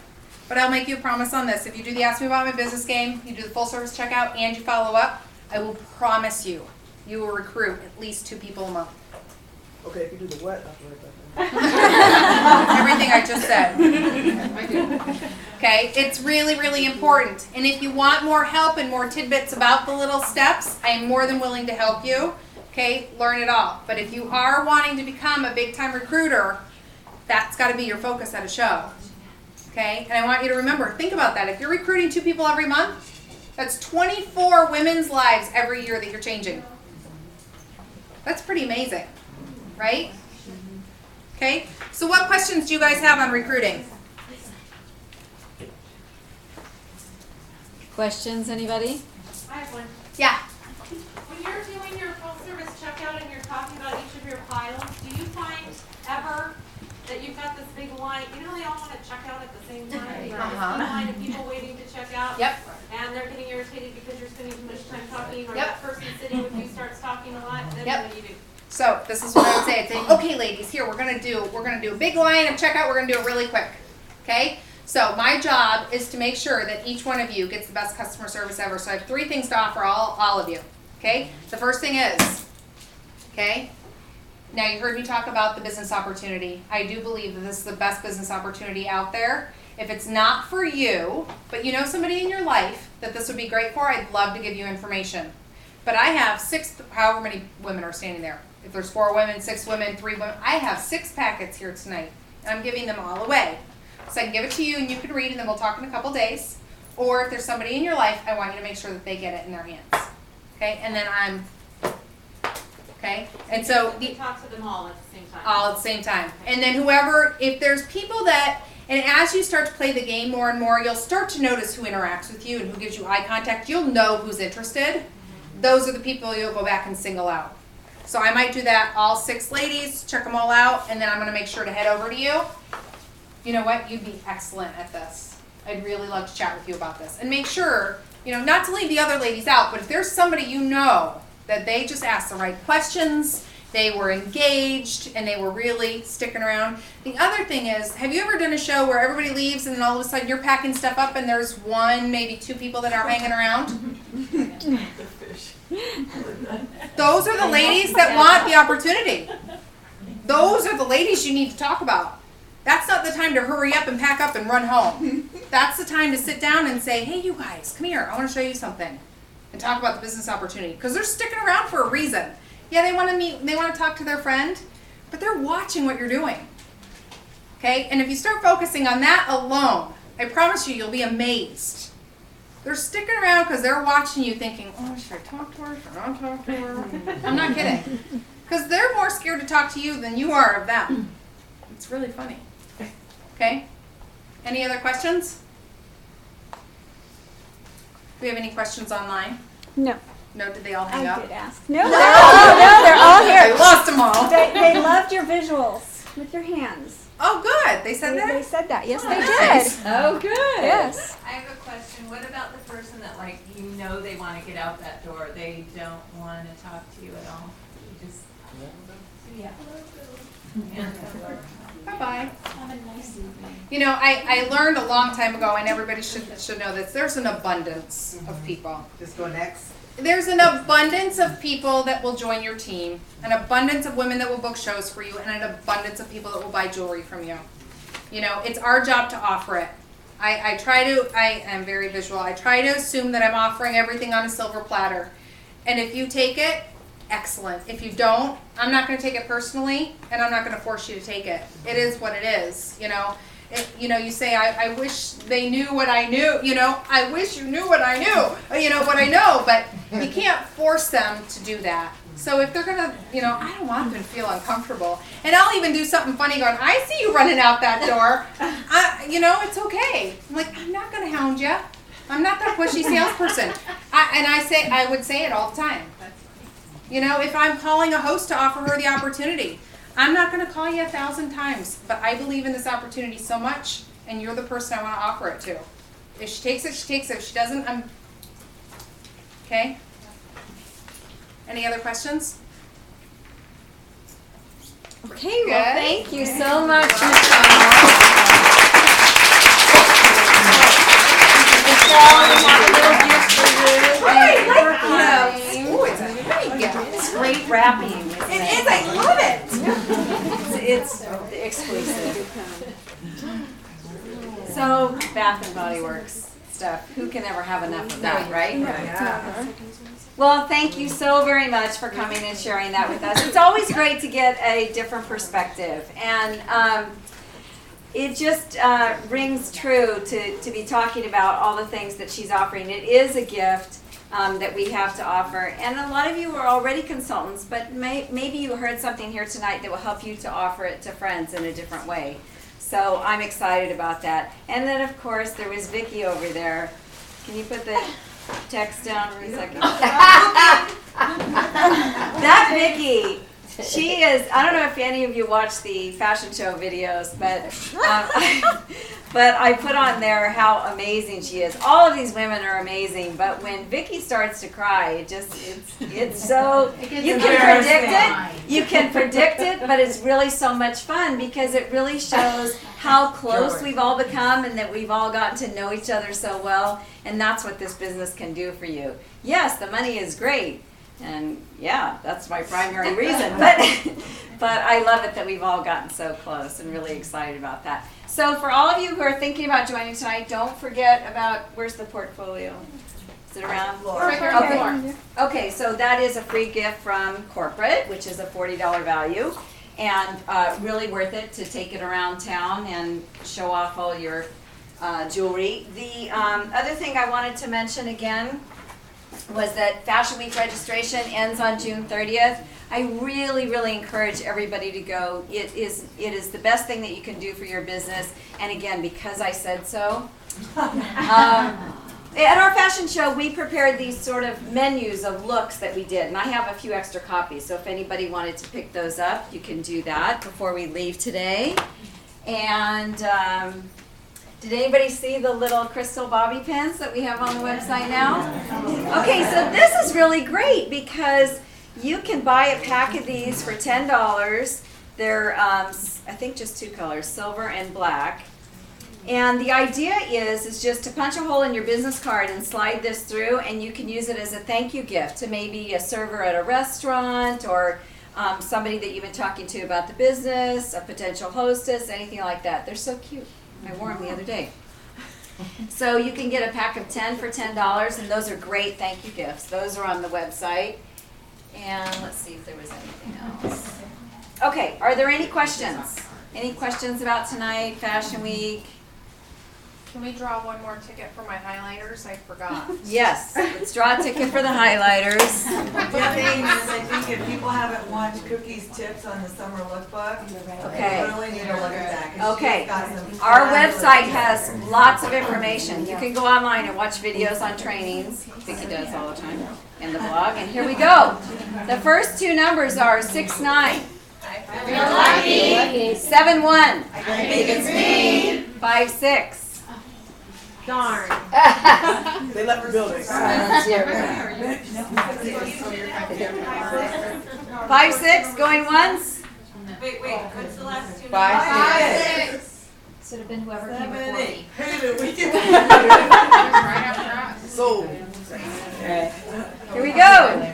But I'll make you a promise on this. If you do the Ask Me About My Business game, you do the full service checkout, and you follow up, I will promise you, you will recruit at least 2 people a month. Okay, if you do the what, I'll have to write that down. Everything I just said. I do. Okay, it's really, really important. And if you want more help and more tidbits about the little steps, I am more than willing to help you. Okay, learn it all. But if you are wanting to become a big-time recruiter, that's got to be your focus at a show. Okay, and I want you to remember, think about that. If you're recruiting 2 people every month, that's 24 women's lives every year that you're changing. That's pretty amazing, right? Okay, so what questions do you guys have on recruiting? Questions, anybody? I have one. Yeah. When you're doing your full service checkout and you're talking about each of your piles, do you find ever that you've got this big line? You know, they all want to check out at the same time. There's a big line of people waiting to check out. Yep. And they're getting irritated because you're spending too much time talking, or that person sitting with you starts talking a lot. Then what do you do? So this is what I would say. I'd say, okay, ladies, here we're gonna do a big line of checkout. We're gonna do it really quick. Okay. So my job is to make sure that each one of you gets the best customer service ever. So I have 3 things to offer all of you. Okay. The first thing is, okay. Now you heard me talk about the business opportunity. I do believe that this is the best business opportunity out there. If it's not for you, but you know somebody in your life that this would be great for, I'd love to give you information. But I have 6, however many women are standing there. If there's 4 women, 6 women, 3 women, I have 6 packets here tonight, and I'm giving them all away. So I can give it to you, and you can read, and then we'll talk in a couple days. Or if there's somebody in your life, I want you to make sure that they get it in their hands. Okay, and then okay, and so we talk to them all at the same time. all at the same time. And then whoever, if there's people that, and as you start to play the game more and more, you'll start to notice who interacts with you and who gives you eye contact. You'll know who's interested. Those are the people you'll go back and single out. So I might do that, all 6 ladies, check them all out, and then I'm gonna make sure to head over to you. You know what, you'd be excellent at this. I'd really love to chat with you about this. And make sure, you know, not to leave the other ladies out, but if there's somebody you know that they just asked the right questions, they were engaged, and they were really sticking around. The other thing is, have you ever done a show where everybody leaves and then all of a sudden you're packing stuff up and there's 1, maybe 2 people that are hanging around? Those are the ladies that want the opportunity. Those are the ladies you need to talk about. That's not the time to hurry up and pack up and run home. That's the time to sit down and say, hey, you guys, come here. I want to show you something. And talk about the business opportunity. Because they're sticking around for a reason. Yeah, they want to meet, they want to talk to their friend, but they're watching what you're doing. Okay? And if you start focusing on that alone, I promise you, you'll be amazed. They're sticking around because they're watching you thinking, oh, should I talk to her? Should I not talk to her? I'm not kidding. Because they're more scared to talk to you than you are of them. It's really funny. Okay? Any other questions? Do we have any questions online? No. No, did they all hang up? I did ask. No, they're all here. I lost them all. They loved your visuals with your hands. Oh, good. They said that? They said that. Yes, Oh, they nice. did. Oh, good. Yes. I have a question. What about the person that, like, you know they want to get out that door? They don't want to talk to you at all. You just, yeah. Bye-bye. You know, I learned a long time ago, and everybody should know this, there's an abundance of people. Just go next. There's an abundance of people that will join your team, an abundance of women that will book shows for you, and an abundance of people that will buy jewelry from you. You know, it's our job to offer it. I am very visual. I try to assume that I'm offering everything on a silver platter. And if you take it, excellent. If you don't, I'm not going to take it personally, and I'm not going to force you to take it. It is what it is, you know. You say, I wish they knew what I knew, you know. I wish you knew what I knew, you know, what I know, but you can't force them to do that. So if they're going to, you know, I don't want them to feel uncomfortable. And I'll even do something funny going, I see you running out that door. You know, it's okay. I'm like, I'm not going to hound you. I'm not that pushy salesperson. I would say it all the time. You know, if I'm calling a host to offer her the opportunity, I'm not going to call you 1,000 times, but I believe in this opportunity so much, and you're the person I want to offer it to. If she takes it, she takes it. If she doesn't, I'm... Okay? Any other questions? Okay, Good. well, thank you so much, Michelle. Michelle, we have a little gift for you. Thank you for coming. Oh, it's a great gift. It's great wrapping. It is. I love it. It's exclusive. So, Bath and Body Works stuff. Who can ever have enough of that, right? Yeah. Well, thank you so very much for coming and sharing that with us. It's always great to get a different perspective, and it just rings true to be talking about all the things that she's offering. It is a gift that we have to offer, and a lot of you are already consultants, but maybe you heard something here tonight that will help you to offer it to friends in a different way. So I'm excited about that. And then, of course, there was Vicki over there. Can you put the text down for a second? That Vicki, she is, I don't know if any of you watch the fashion show videos, but But I put on there how amazing she is. All of these women are amazing, but when Vicki starts to cry, it's so, you can predict it. You can predict it, but it's really so much fun because it really shows how close we've all become and that we've all gotten to know each other so well. And that's what this business can do for you. Yes, the money is great. And yeah, that's my primary reason. But I love it that we've all gotten so close and really excited about that. So for all of you who are thinking about joining tonight, don't forget about, where's the portfolio? Is it around? Okay. Okay, so that is a free gift from corporate, which is a $40 value. And really worth it to take it around town and show off all your jewelry. The other thing I wanted to mention again was that Fashion Week registration ends on June 30th. I really, really encourage everybody to go. It is the best thing that you can do for your business. And again, because I said so. At our fashion show, we prepared these sort of menus of looks that we did. And I have a few extra copies. So if anybody wanted to pick those up, you can do that before we leave today. And did anybody see the little crystal bobby pins that we have on the website now? Okay, so this is really great because you can buy a pack of these for $10. They're, I think, just two colors, silver and black. And the idea is just to punch a hole in your business card and slide this through, and you can use it as a thank you gift to maybe a server at a restaurant or somebody that you've been talking to about the business, a potential hostess, anything like that. They're so cute. I wore them the other day. So you can get a pack of 10 for $10, and those are great thank you gifts. Those are on the website. And let's see if there was anything else. Okay, are there any questions? Any questions about tonight, Fashion Week? Can we draw one more ticket for my highlighters? I forgot. Yes, let's draw a ticket for the highlighters. The thing is, I think if people haven't watched Cookie's tips on the summer lookbook, Okay. they really need to look at that. 'Cause Okay, she's got some our fabulous website tips. has lots of information. You can go online and watch videos on trainings. Vicky does all the time in the blog. And here we go. The first two numbers are 69. You're lucky. 71. I think it's me. 56. Darn. They left the building. 56 going once. Wait, what's the last two? 5, 6. Should have been whoever came 7, before 8. me. So. Here we go.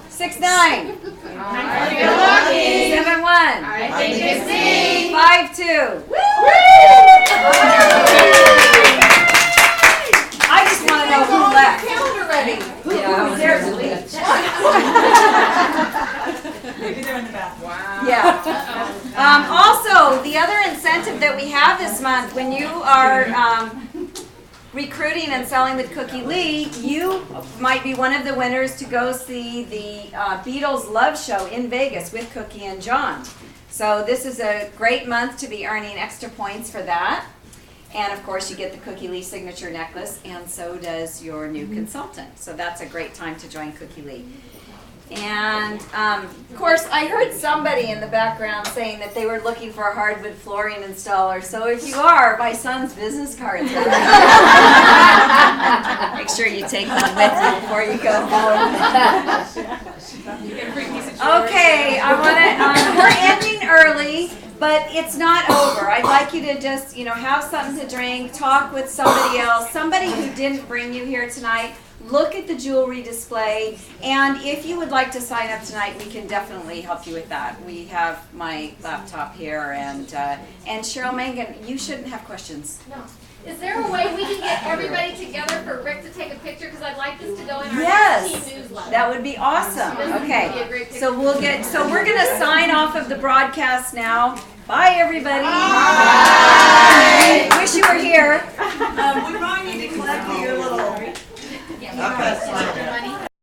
6, 9. You're lucky. 7, 1. I think it's me. 5, 2. I just want to know who left. Calendar ready. Yeah, There's a leak. Maybe they're in the bathroom. Wow. Yeah. Also, the other incentive that we have this month, when you are recruiting and selling with Cookie Lee, you might be one of the winners to go see the Beatles Love Show in Vegas with Cookie and John. So this is a great month to be earning extra points for that. And of course you get the Cookie Lee signature necklace, and so does your new consultant. So that's a great time to join Cookie Lee. And of course I heard somebody in the background saying that they were looking for a hardwood flooring installer. So if you are, my son's business cards are ready. Make sure you take one with you before you go home. Okay, we're ending early. But it's not over. I'd like you to just, have something to drink, talk with somebody else, somebody who didn't bring you here tonight. Look at the jewelry display, and if you would like to sign up tonight, we can definitely help you with that. We have my laptop here, and Cheryl Mangan, you shouldn't have questions. No. Is there a way we can get everybody together for Rick to take a picture? Because I'd like this to go in our Yes, team newsletter. that would be awesome. This would be a Okay, great picture. so we're gonna sign off of the broadcast now. Bye, everybody. Bye. Wish you were here. We probably need to collect your little. Okay.